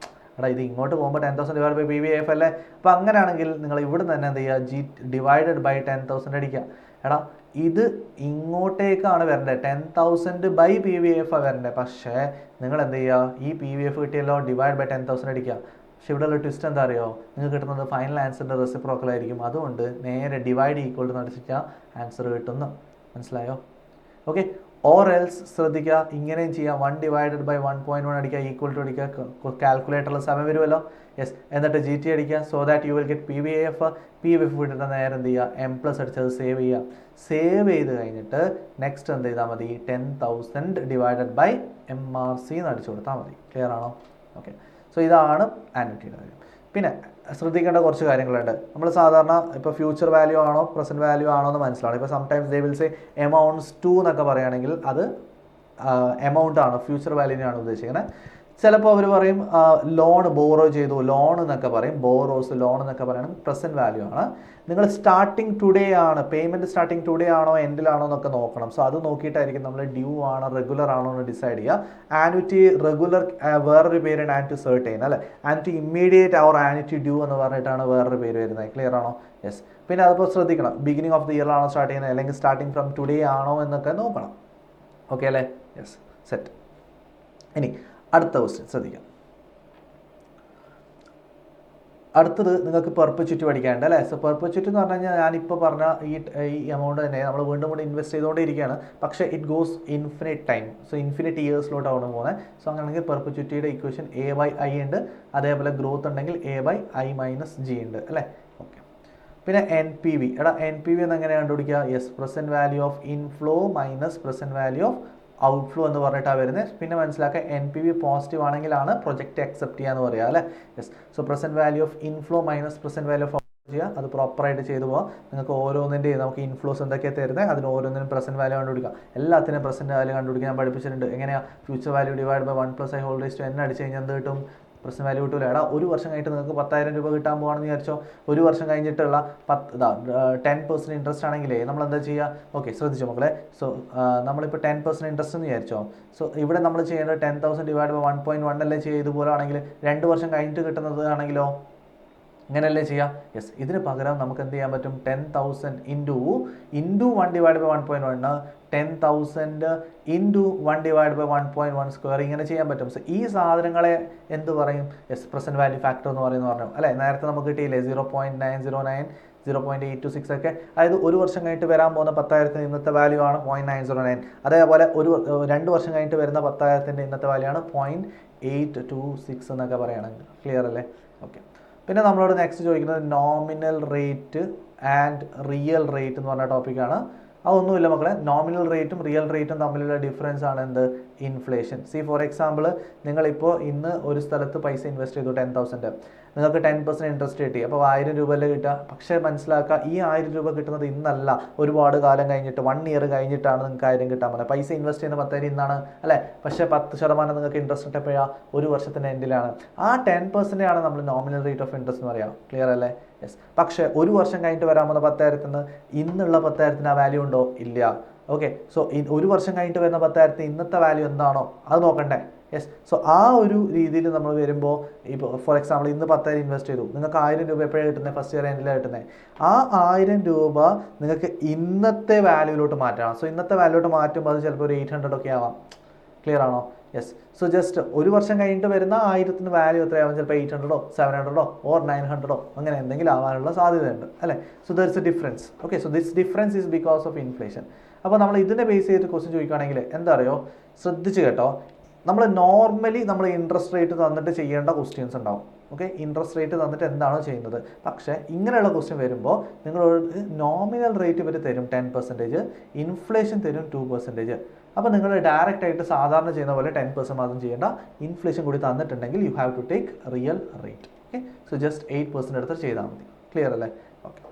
എടാ ഇത് ഇങ്ങോട്ട് പോകുമ്പോൾ 10,000 ഡിവൈഡ് ബൈ PVAF അല്ലേ. അപ്പോൾ അങ്ങനെയാണെങ്കിൽ നിങ്ങൾ ഇവിടെ തന്നെ എന്ത് ചെയ്യുക, G ഡിവൈഡഡ് ബൈ 10,000 അടിക്കുക. എടാ ഇത് ഇങ്ങോട്ടേക്കാണ് വരേണ്ടത്, 10,000 ബൈ PVAF വരേണ്ടത്. പക്ഷേ നിങ്ങൾ എന്ത് ചെയ്യുക, ഈ PVAF കിട്ടിയല്ലോ, ഡിവൈഡ് ബൈ 10,000 അടിക്കുക. പക്ഷെ ഇവിടെയുള്ള ട്വിസ്റ്റ് എന്താ അറിയോ, നിങ്ങൾക്ക് കിട്ടുന്നത് ഫൈനൽ ആൻസറിൻ്റെ റെസിപ്രോക്കൽ ആയിരിക്കും. അതുകൊണ്ട് നേരെ ഡിവൈഡ് ഈക്വൽ ടു നടത്തിച്ചാൽ ആൻസർ കിട്ടുന്നു. മനസ്സിലായോ? ഓക്കെ. ഓർ എൽസ് ശ്രദ്ധിക്കുക, ഇങ്ങനെയും ചെയ്യാം, 1 ഡിവൈഡഡ് ബൈ 1.1 അടിക്കുക, ഈക്വൽ ടു അടിക്കുക, കാൽക്കുലേറ്ററിൽ സമയം വരുമല്ലോ. യെസ്, എന്നിട്ട് GT അടിക്കുക. So that you will get PVAF വിട്ടിട്ട് നേരെ എന്ത് ചെയ്യുക, M+ അടിച്ചത് സേവ് ചെയ്യുക. സേവ് ചെയ്ത് കഴിഞ്ഞിട്ട് നെക്സ്റ്റ് എന്ത് ചെയ്താൽ മതി, 10,000 ഡിവൈഡഡ് ബൈ MRC എന്ന് അടിച്ചു കൊടുത്താൽ മതി. ക്ലിയർ ആണോ? ഓക്കെ. സോ ഇതാണ് ആന്വിറ്റിയുടെ കാര്യം. പിന്നെ ശ്രദ്ധിക്കേണ്ട കുറച്ച് കാര്യങ്ങളുണ്ട്. നമ്മൾ സാധാരണ ഇപ്പോൾ ഫ്യൂച്ചർ വാല്യൂ ആണോ പ്രസൻറ്റ് വാല്യൂ ആണോ എന്ന് മനസ്സിലാണ്. ഇപ്പോൾ sometimes they will say amounts to എന്നൊക്കെ പറയുകയാണെങ്കിൽ അത് എമൗണ്ട് ആണ്, ഫ്യൂച്ചർ വാല്യൂവിനെയാണ് ഉദ്ദേശിക്കുന്നത്. ചിലപ്പോൾ അവർ പറയും ലോൺ ബോറോ ചെയ്തു, ലോൺ എന്നൊക്കെ പറയും, ബോറോസ് ലോൺ എന്നൊക്കെ പറയുന്നത് പ്രസൻറ്റ് വാല്യൂ ആണ്. നിങ്ങൾ സ്റ്റാർട്ടിങ് ടുഡേ ആണ്, പേയ്മെൻറ്റ് സ്റ്റാർട്ടിങ് ടുഡേ ആണോ എൻഡിലാണോ എന്നൊക്കെ നോക്കണം. സോ അത് നോക്കിയിട്ടായിരിക്കും നമ്മൾ ഡ്യൂ ആണോ റെഗുലർ ആണോ എന്ന് ഡിസൈഡ് ചെയ്യുക. ആനുറ്റി റെഗുലർ വേറൊരു പേരാണ് ആനുറ്റി സെർട്ടൈൻ അല്ലേ. Annuity immediate or annuity due എന്ന് പറഞ്ഞിട്ടാണ് വേറൊരു പേര് വരുന്നത്. ക്ലിയർ ആണോ? യെസ്. പിന്നെ അതിപ്പോൾ ശ്രദ്ധിക്കണം, ബിഗിനിങ് ഓഫ് ദി ഇയർ ആണോ സ്റ്റാർട്ട് ചെയ്യുന്നത് അല്ലെങ്കിൽ സ്റ്റാർട്ടിങ് ഫ്രം ടുഡേ ആണോ എന്നൊക്കെ നോക്കണം. ഓക്കെ അല്ലേ? Yes, set. ഇനി അടുത്ത ക്വസ്റ്റ്യൻ ശ്രദ്ധിക്കാം. അടുത്തത് നിങ്ങൾക്ക് പെർപ്പച്യൂറ്റി പഠിക്കാനുണ്ട് അല്ലേ. സോ പെർപ്പച്യൂറ്റി എന്ന് പറഞ്ഞു കഴിഞ്ഞാൽ ഞാനിപ്പോൾ പറഞ്ഞ ഈ എമൗണ്ട് തന്നെ നമ്മൾ വീണ്ടും വീണ്ടും ഇൻവെസ്റ്റ് ചെയ്തുകൊണ്ടിരിക്കുകയാണ്. പക്ഷേ it goes infinite time. So infinite ഇയേഴ്സിലോട്ടാണ് പോകുന്നത്. സോ അങ്ങനെയാണെങ്കിൽ പെർപ്പച്യൂറ്റിയുടെ ഇക്വേഷൻ A/I ഉണ്ട്. അതേപോലെ ഗ്രോത്ത് ഉണ്ടെങ്കിൽ A/I-G ഉണ്ട് അല്ലേ. ഓക്കെ. പിന്നെ NPV. എടാ NPV എന്ന് എങ്ങനെ കണ്ടുപിടിക്കുക? Yes, present value of inflow minus present value of outflow എന്ന് പറഞ്ഞിട്ടാണ് വരുന്നത്. പിന്നെ മനസ്സിലാക്കുക, NPV പോസിറ്റീവ് ആണെങ്കിലാണ് പ്രൊജക്റ്റ് അക്സെപ്റ്റ് ചെയ്യുക എന്ന് പറയുക അല്ലേ. Yes. So present value of inflow minus present value of outflow ചെയ്യുക. അത് പ്രോപ്പറായിട്ട് ചെയ്തു പോകാം. നിങ്ങൾക്ക് ഓരോന്നിൻ്റെയും നമുക്ക് ഇൻഫ്ലോസ് എന്തൊക്കെയാണ് തരുന്നത്, അതിന് ഓരോന്നിനും പ്രസൻറ്റ് വാല്യൂ കണ്ടുപിടിക്കാം. എല്ലാത്തിനും പ്രസൻറ്റ് വാല്യൂ കണ്ടുപിടിക്കാൻ ഞാൻ പഠിപ്പിച്ചിട്ടുണ്ട്. എങ്ങനെയാണ്? Future value divide by 1 + i² അടിച്ച് കഴിഞ്ഞാൽ എന്ത് കിട്ടും? പ്രസൻറ്റ് വാല്യൂ കിട്ടില്ല. എടാ ഒരു വർഷം കഴിഞ്ഞിട്ട് നിങ്ങൾക്ക് 10,000 രൂപ കിട്ടാൻ പോകുകയാണെന്ന് വിചാരിച്ചോ. ഒരു വർഷം കഴിഞ്ഞിട്ടുള്ള 10% ഇൻട്രസ്റ്റ് ആണെങ്കിലേ നമ്മൾ എന്താ ചെയ്യുക? ഓക്കെ, ശ്രദ്ധിച്ചോ മക്കളെ. സോ നമ്മളിപ്പോൾ 10% ഇൻട്രസ്റ്റ് എന്ന് വിചാരിച്ചോ. സോ ഇവിടെ നമ്മൾ ചെയ്യേണ്ടത് 10,000 ഡിവൈഡ് ബൈ 1.1 അല്ലേ ചെയ്യുക. ഇതുപോലെ ആണെങ്കിൽ 2 വർഷം കഴിഞ്ഞിട്ട് കിട്ടുന്നത് ആണെങ്കിലോ ഇങ്ങനെയല്ലേ ചെയ്യുക. യെസ്, ഇതിന് പകരം നമുക്ക് എന്ത് ചെയ്യാൻ പറ്റും? 10,000 into 1 divide by 1.1 10,000 into 1 divide by 1.1 square ഇങ്ങനെ ചെയ്യാൻ പറ്റും. സോ ഈ സാധനങ്ങളെ എന്ത് പറയും? യെസ്, പ്രസൻറ്റ് വാല്യൂ ഫാക്ടർ എന്ന് പറഞ്ഞു അല്ലേ. നേരത്തെ നമുക്ക് കിട്ടിയില്ലേ 0.909 0.826 ഒക്കെ. അതായത് ഒരു വർഷം കഴിഞ്ഞിട്ട് വരാൻ പോകുന്ന 10,000 ഇന്നത്തെ വാല്യൂ ആണ് 0.909. അതേപോലെ 2 വർഷം കഴിഞ്ഞിട്ട് വരുന്ന 10,000 ഇന്നത്തെ വാല്യൂ ആണ് 0.826 എന്നൊക്കെ പറയുകയാണെങ്കിൽ. ക്ലിയർ അല്ലേ? ഓക്കെ. പിന്നെ നമ്മളോട് നെക്സ്റ്റ് ചോദിക്കുന്നത് nominal rate and real rate എന്ന് പറഞ്ഞ ടോപ്പിക്കാണ്. അതൊന്നുമില്ല മക്കളെ, നോമിനൽ റേറ്റും റിയൽ റേറ്റും തമ്മിലുള്ള ഡിഫറൻസ് ആണ് എന്ത്? ഇൻഫ്ലേഷൻ. ഫോർ എക്സാമ്പിൾ, നിങ്ങളിപ്പോൾ ഇന്ന് ഒരു സ്ഥലത്ത് പൈസ ഇൻവെസ്റ്റ് ചെയ്തു 10,000, നിങ്ങൾക്ക് 10% ഇൻട്രസ്റ്റ് കിട്ടി. അപ്പോൾ 1000 രൂപയല്ലേ കിട്ടുക. പക്ഷേ മനസ്സിലാക്കുക, ഈ 1000 രൂപ കിട്ടുന്നത് ഇന്നല്ല, ഒരുപാട് കാലം കഴിഞ്ഞിട്ട് 1 ഇയർ കഴിഞ്ഞിട്ടാണ് നിങ്ങൾക്ക് 1000 കിട്ടാൻ പോകുന്നത്. പൈസ ഇൻവെസ്റ്റ് ചെയ്യുന്ന 10,000 ഇന്നാണ് അല്ലേ. പക്ഷേ 10% നിങ്ങൾക്ക് ഇൻട്രസ്റ്റ് കിട്ടപ്പോഴാണ് ഒരു വർഷത്തിൻ്റെ എൻഡിലാണ്. ആ 10% ആണ് നമ്മൾ നോമിനൽ റേറ്റ് ഓഫ് ഇൻട്രസ്റ്റ് എന്ന് പറയാം. ക്ലിയർ അല്ലേ? യെസ്. പക്ഷേ ഒരു വർഷം കഴിഞ്ഞിട്ട് വരാൻ പോകുന്ന 10,000 ഇന്നുള്ള 10,000 ആ വാല്യൂ ഉണ്ടോ? ഇല്ല. ഓക്കെ. സോ ഒരു വർഷം കഴിഞ്ഞിട്ട് വരുന്ന 10,000 ഇന്നത്തെ വാല്യൂ എന്താണോ അത് നോക്കണ്ടേ. യെസ്. സോ ആ ഒരു രീതിയിൽ നമ്മൾ വരുമ്പോൾ ഇപ്പോൾ ഫോർ എക്സാമ്പിൾ ഇന്ന് 10,000 ഇൻവെസ്റ്റ് ചെയ്തു, നിങ്ങൾക്ക് 1000 രൂപ എപ്പോഴാണ് കിട്ടുന്നത്? ഫസ്റ്റ് ഇയർ എൻഡിലാണ് കിട്ടുന്നത്. ആ 1000 രൂപ നിങ്ങൾക്ക് ഇന്നത്തെ വാല്യൂയിലോട്ട് മാറ്റണം. സോ ഇന്നത്തെ വാല്യൂയിലോട്ട് മാറ്റുമ്പോൾ അത് ചിലപ്പോൾ ഒരു 800 ഒക്കെ ആവാം. ക്ലിയർ ആണോ? യെസ്. സോ ജസ്റ്റ് ഒരു വർഷം കഴിഞ്ഞിട്ട് വരുന്ന 1000 വാല്യൂ എത്രയാവും? ചിലപ്പോൾ 800 700 ഓർ 900 അങ്ങനെ എന്തെങ്കിലും ആവാനുള്ള സാധ്യതയുണ്ട് അല്ലേ. So there is A difference. Okay. So this difference is because of inflation. അപ്പോൾ നമ്മൾ ഇതിനെ ബേസ് ചെയ്തിട്ട് ക്വസ്റ്റ്യൻ ചോദിക്കുകയാണെങ്കിൽ എന്താ അറിയോ, ശ്രദ്ധിച്ച് കേട്ടോ. നമ്മൾ നോർമലി നമ്മൾ ഇൻട്രസ്റ്റ് റേറ്റ് തന്നിട്ട് ചെയ്യേണ്ട ക്വസ്റ്റ്യൻസ് ഉണ്ടാവും. ഓക്കെ, ഇൻട്രസ്റ്റ് റേറ്റ് തന്നിട്ട് എന്താണോ ചെയ്യുന്നത്. പക്ഷേ ഇങ്ങനെയുള്ള ക്വസ്റ്റ്യൻ വരുമ്പോൾ നിങ്ങളോട് നോമിനൽ റേറ്റ് ഇവർ തരും 10%, ഇൻഫ്ലേഷൻ തരും 2%. അപ്പോൾ നിങ്ങൾ ഡയറക്റ്റ് ആയിട്ട് സാധാരണ ചെയ്യുന്ന പോലെ 10% മാത്രം ചെയ്യേണ്ട. ഇൻഫ്ലേഷൻ കൂടി തന്നിട്ടുണ്ടെങ്കിൽ you have to take real rate. Okay. So just 8% എടുത്ത് ചെയ്താൽ മതി. ക്ലിയർ അല്ലേ? Okay,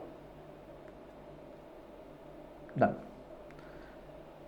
done.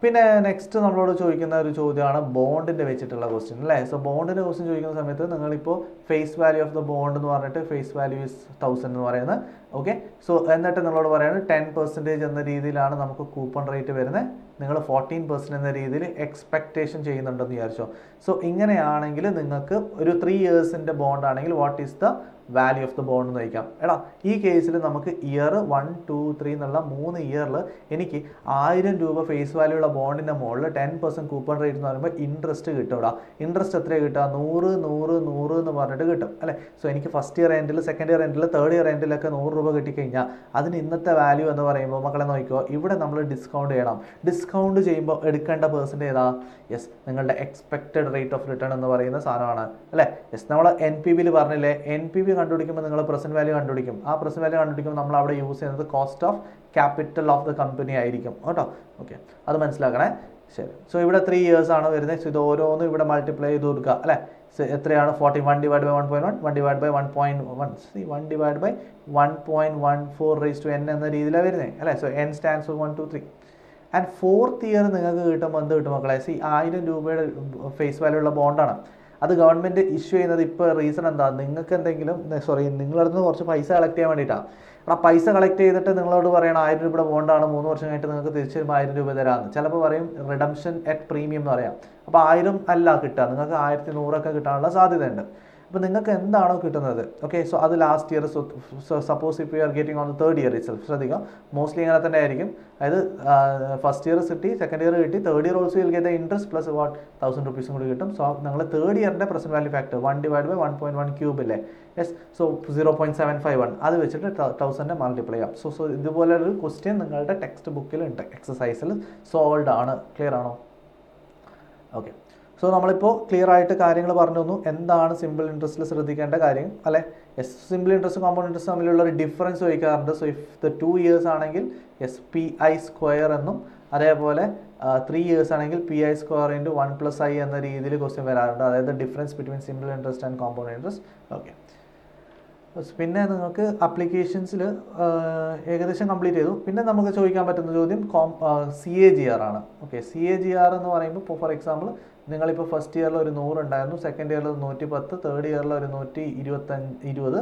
പിന്നെ നെക്സ്റ്റ് നമ്മളോട് ചോദിക്കുന്ന ഒരു ചോദ്യമാണ് ബോണ്ടിൻ്റെ വെച്ചിട്ടുള്ള ക്വസ്റ്റ്യൻ അല്ലേ. സോ ബോണ്ടിൻ്റെ ക്വസ്റ്റ്യൻ ചോദിക്കുന്ന സമയത്ത് നിങ്ങളിപ്പോൾ face value of the bond എന്ന് പറഞ്ഞിട്ട് ഫേസ് വാല്യൂ ഇസ് 1000 എന്ന് പറയുന്നത്. ഓക്കെ, സോ എന്നിട്ട് നിങ്ങളോട് പറയുന്നത് 10% എന്ന രീതിയിലാണ് നമുക്ക് കൂപ്പൺ റേറ്റ് വരുന്നത്. നിങ്ങൾ 14% എന്ന രീതിയിൽ എക്സ്പെക്റ്റേഷൻ ചെയ്യുന്നുണ്ടെന്ന് വിചാരിച്ചോ. സോ ഇങ്ങനെയാണെങ്കിൽ നിങ്ങൾക്ക് ഒരു 3 ഇയേഴ്സിൻ്റെ ബോണ്ട് ആണെങ്കിൽ what is the value of the bond എന്ന് ചോദിക്കാം. എടാ ഈ കേസിൽ നമുക്ക് ഇയർ 1, 2, 3 എന്നുള്ള 3 ഇയറിൽ എനിക്ക് 1000 രൂപ ഫേസ് വാല്യൂ ഉള്ള ബോണ്ടിൻ്റെ മുകളിൽ 10% കൂപ്പൺ റേറ്റ് എന്ന് പറയുമ്പോൾ ഇൻട്രസ്റ്റ് കിട്ടും. എടാ ഇൻട്രസ്റ്റ് എത്രയാണ് കിട്ടുക? 100, 100, 100 എന്ന് പറഞ്ഞിട്ട് കിട്ടും അല്ലേ. സോ എനിക്ക് ഫസ്റ്റ് ഇയർ എൻഡിൽ, സെക്കൻഡ് ഇയർ എൻഡിൽ, തേർഡ് ഇയർ എൻഡിലൊക്കെ 100 രൂപ കിട്ടിക്കഴിഞ്ഞാൽ അതിന് ഇന്നത്തെ വാല്യൂ എന്ന് പറയുമ്പോൾ മക്കളെ നോക്കിക്കോ, ഇവിടെ നമ്മൾ ഡിസ്കൗണ്ട് ചെയ്യണം. ഡിസ്കൗണ്ട് ചെയ്യുമ്പോൾ എടുക്കേണ്ട പെർസെൻറ്റേജ് ഏതാ? യെസ്, നിങ്ങളുടെ എക്സ്പെക്റ്റഡ് റേറ്റ് ഓഫ് റിട്ടേൺ എന്ന് പറയുന്ന സാധനമാണ് അല്ലേ. യെസ്, നമ്മൾ NPV പറഞ്ഞില്ലേ, NPV കണ്ടുപിടിക്കുമ്പോൾ നിങ്ങൾ പ്രസന്റ് വാല്യൂ കണ്ടുപിടിക്കും. ആ പ്രസന്റ് വാല്യൂ കണ്ടുപിടിക്കുമ്പോൾ നമ്മൾ അവിടെ യൂസ് ചെയ്യുന്നത് cost of capital of the company ആയിരിക്കും കേട്ടോ. ഓക്കെ, അത് മനസ്സിലാക്കണേ. ശരി, സോ ഇവിടെ 3 ഇയേഴ്സ് ആണ് വരുന്നത്. സോ ഇത് ഓരോന്നും ഇവിടെ മൾട്ടിപ്ലൈ ചെയ്ത് കൊടുക്കുക അല്ലേ. സോ എത്രയാണ്? 41 divide by 1.1, 1 divide by 1.1, 1 divide by 1.14 raise to n എന്ന രീതിയിലാണ് വരുന്നത് അല്ലേ. So n stands for 1, 2, 3. And 4th year നിങ്ങൾക്ക് കിട്ടുമ്പോൾ എന്ത് കിട്ടും മക്കളെ? 1000 രൂപയുടെ ഫേസ് വാല്യൂ ഉള്ള ബോണ്ടാണ്. അത് ഗവൺമെൻറ് ഇഷ്യൂ ചെയ്യുന്നത് ഇപ്പോൾ റീസൺ എന്താ? നിങ്ങൾക്ക് എന്തെങ്കിലും നിങ്ങളുടെ അടുത്ത് കുറച്ച് പൈസ കളക്ട് ചെയ്യാൻ വേണ്ടിയിട്ടാണ്. ആ പൈസ കളക്ട് ചെയ്തിട്ട് നിങ്ങളോട് പറയണം 1000 രൂപയുടെ ബോണ്ടാണ്, 3 വർഷം കഴിഞ്ഞിട്ട് നിങ്ങൾക്ക് തിരിച്ച് 1000 രൂപ തരാമെന്ന്. ചിലപ്പോൾ പറയും റിഡംഷൻ അറ്റ് പ്രീമിയം എന്ന് പറയാം. അപ്പോൾ 1000 അല്ല കിട്ടുക, നിങ്ങൾക്ക് 1100 കിട്ടാനുള്ള സാധ്യതയുണ്ട്. അപ്പോൾ നിങ്ങൾക്ക് എന്താണോ കിട്ടുന്നത്, ഓക്കെ, സോ അത് ലാസ്റ്റ് ഇയർ. സപ്പോസ് ഇപ്പോൾ you are getting on 3rd year itself. ശ്രദ്ധിക്കുക, മോസ്റ്റ്ലി ഇങ്ങനെ തന്നെ ആയിരിക്കും. അതായത് ഫസ്റ്റ് ഇയർ കിട്ടി, സെക്കൻഡ് ഇയർ കിട്ടി, third year also will get the interest plus 1000 റുപ്പീസും കൂടി കിട്ടും. സോ നിങ്ങൾ തേർഡ് ഇയറിൻ്റെ present value factor 1 divide by 1.1 cube ഇല്ലേ. യെസ്, സോ 0.751 അത് വെച്ചിട്ട് 1000 മൾട്ടിപ്ലൈ ചെയ്യാം. സോ ഇതുപോലെ ഒരു ക്വസ്റ്റ്യൻ നിങ്ങളുടെ ടെക്സ്റ്റ് ബുക്കിലുണ്ട്, എക്സസൈസിൽ സോൾവ് ആണ്. ക്ലിയർ ആണോ? ഓക്കെ, സോ നമ്മളിപ്പോൾ ക്ലിയർ ആയിട്ട് കാര്യങ്ങൾ പറഞ്ഞു തന്നു. എന്താണ് സിമ്പിൾ ഇൻട്രസ്റ്റിൽ ശ്രദ്ധിക്കേണ്ട കാര്യം അല്ലേ. Yes, simple interest compound interest തമ്മിലുള്ള ഒരു ഡിഫറൻസ് ചോദിക്കാറുണ്ട്. സോ ഇഫ് ദ 2 ഇയേഴ്സ് ആണെങ്കിൽ PI² എന്നും, അതേപോലെ 3 ഇയേഴ്സ് ആണെങ്കിൽ PI² × 1 + I എന്ന രീതിയിൽ ക്വസ്റ്റ്യൻ വരാറുണ്ട്. അതായത് difference between simple interest and compound interest. Okay, പിന്നെ നിങ്ങൾക്ക് അപ്ലിക്കേഷൻസിൽ ഏകദേശം കംപ്ലീറ്റ് ചെയ്തു. പിന്നെ നമുക്ക് ചോദിക്കാൻ പറ്റുന്ന ചോദ്യം CAGR ആണ്. ഓക്കെ, CAGR എന്ന് പറയുമ്പോൾ ഫോർ എക്സാമ്പിൾ നിങ്ങളിപ്പോൾ ഫസ്റ്റ് ഇയറിൽ ഒരു 100 ഉണ്ടായിരുന്നു, സെക്കൻഡ് ഇയറിൽ 110, തേർഡ് ഇയറിൽ ഒരു 120,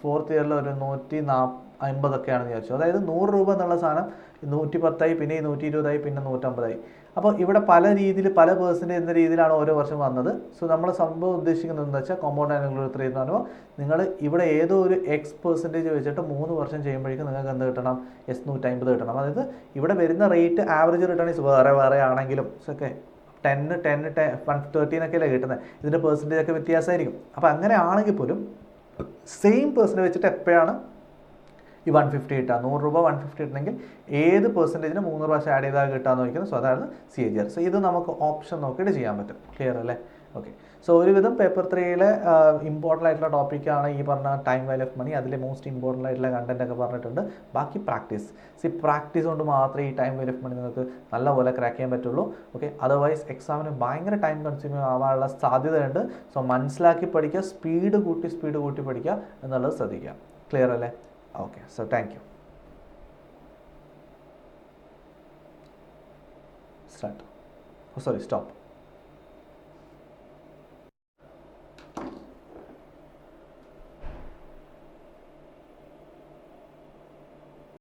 ഫോർത്ത് ഇയറിൽ ഒരു 150 ഒക്കെയാണെന്ന് വിചാരിച്ചു. അതായത് 100 രൂപ എന്നുള്ള സാധനം 110 പിന്നെ 120 പിന്നെ 150. അപ്പോൾ ഇവിടെ പല രീതിയിൽ പല പെർസെൻറ്റേജ് എന്ന രീതിയിലാണ് ഓരോ വർഷം വന്നത്. സോ നമ്മൾ സംഭവം ഉദ്ദേശിക്കുന്നത് എന്താ വെച്ചാൽ കോമ്പൗണ്ട് ആനുവൽ ഗ്രോത്ത് റേറ്റ് എന്ന് പറയുമ്പോൾ നിങ്ങൾ ഇവിടെ ഏതോ ഒരു X% വെച്ചിട്ട് 3 വർഷം ചെയ്യുമ്പോഴേക്കും നിങ്ങൾക്ക് എന്ത് കിട്ടണം? 150 കിട്ടണം. അതായത് ഇവിടെ വരുന്ന റേറ്റ് ആവറേജ് റിട്ടേൺസ് വേറെ ആണെങ്കിലും ഓക്കെ 10, 13 ഒക്കെയല്ലേ കിട്ടുന്നത്. ഇതിൻ്റെ പെർസെൻറ്റേജ് ഒക്കെ വ്യത്യാസമായിരിക്കും. അപ്പോൾ അങ്ങനെ ആണെങ്കിൽ പോലും സെയിം പേഴ്സൻറ്റേജ് വെച്ചിട്ട് എപ്പോഴാണ് ഈ 150 കിട്ടുക? 100 രൂപ 150 കിട്ടണമെങ്കിൽ ഏത് പെർസെൻറ്റേജിന് 3 പ്രാവശ്യം ആഡ് ചെയ്താൽ കിട്ടാമെന്ന് നോക്കുന്നത്. സോ അതാണ് CAGR. സോ ഇത് നമുക്ക് ഓപ്ഷൻ നോക്കിയിട്ട് ചെയ്യാൻ പറ്റും. ക്ലിയർ അല്ലേ? ഓക്കെ, സോ ഒരുവിധം പേപ്പർ 3യിലെ ഇമ്പോർട്ടൻ്റ് ആയിട്ടുള്ള ടോപ്പിക്കാണ് ഈ പറഞ്ഞ ടൈം വാല്യൂ ഓഫ് മണി. അതിൽ മോസ്റ്റ് ഇമ്പോർട്ടൻ്റ് ആയിട്ടുള്ള കണ്ടന്റ് ഒക്കെ പറഞ്ഞിട്ടുണ്ട്. ബാക്കി പ്രാക്ടീസ്. പ്രാക്ടീസ് കൊണ്ട് മാത്രമേ ഈ ടൈം വാല്യൂ ഓഫ് മണി നിങ്ങൾക്ക് നല്ലപോലെ ക്രാക്ക് ചെയ്യാൻ പറ്റുള്ളൂ. ഓക്കെ, അതർവൈസ് എക്സാമിന് ഭയങ്കര ടൈം കൺസ്യൂമിങ് ആവാനുള്ള സാധ്യതയുണ്ട്. സോ മനസ്സിലാക്കി പഠിക്കുക, സ്പീഡ് കൂട്ടി പഠിക്കുക എന്നുള്ളത് ശ്രദ്ധിക്കുക. ക്ലിയർ അല്ലേ? Okay, so thank you. Start. Oh, sorry, stop.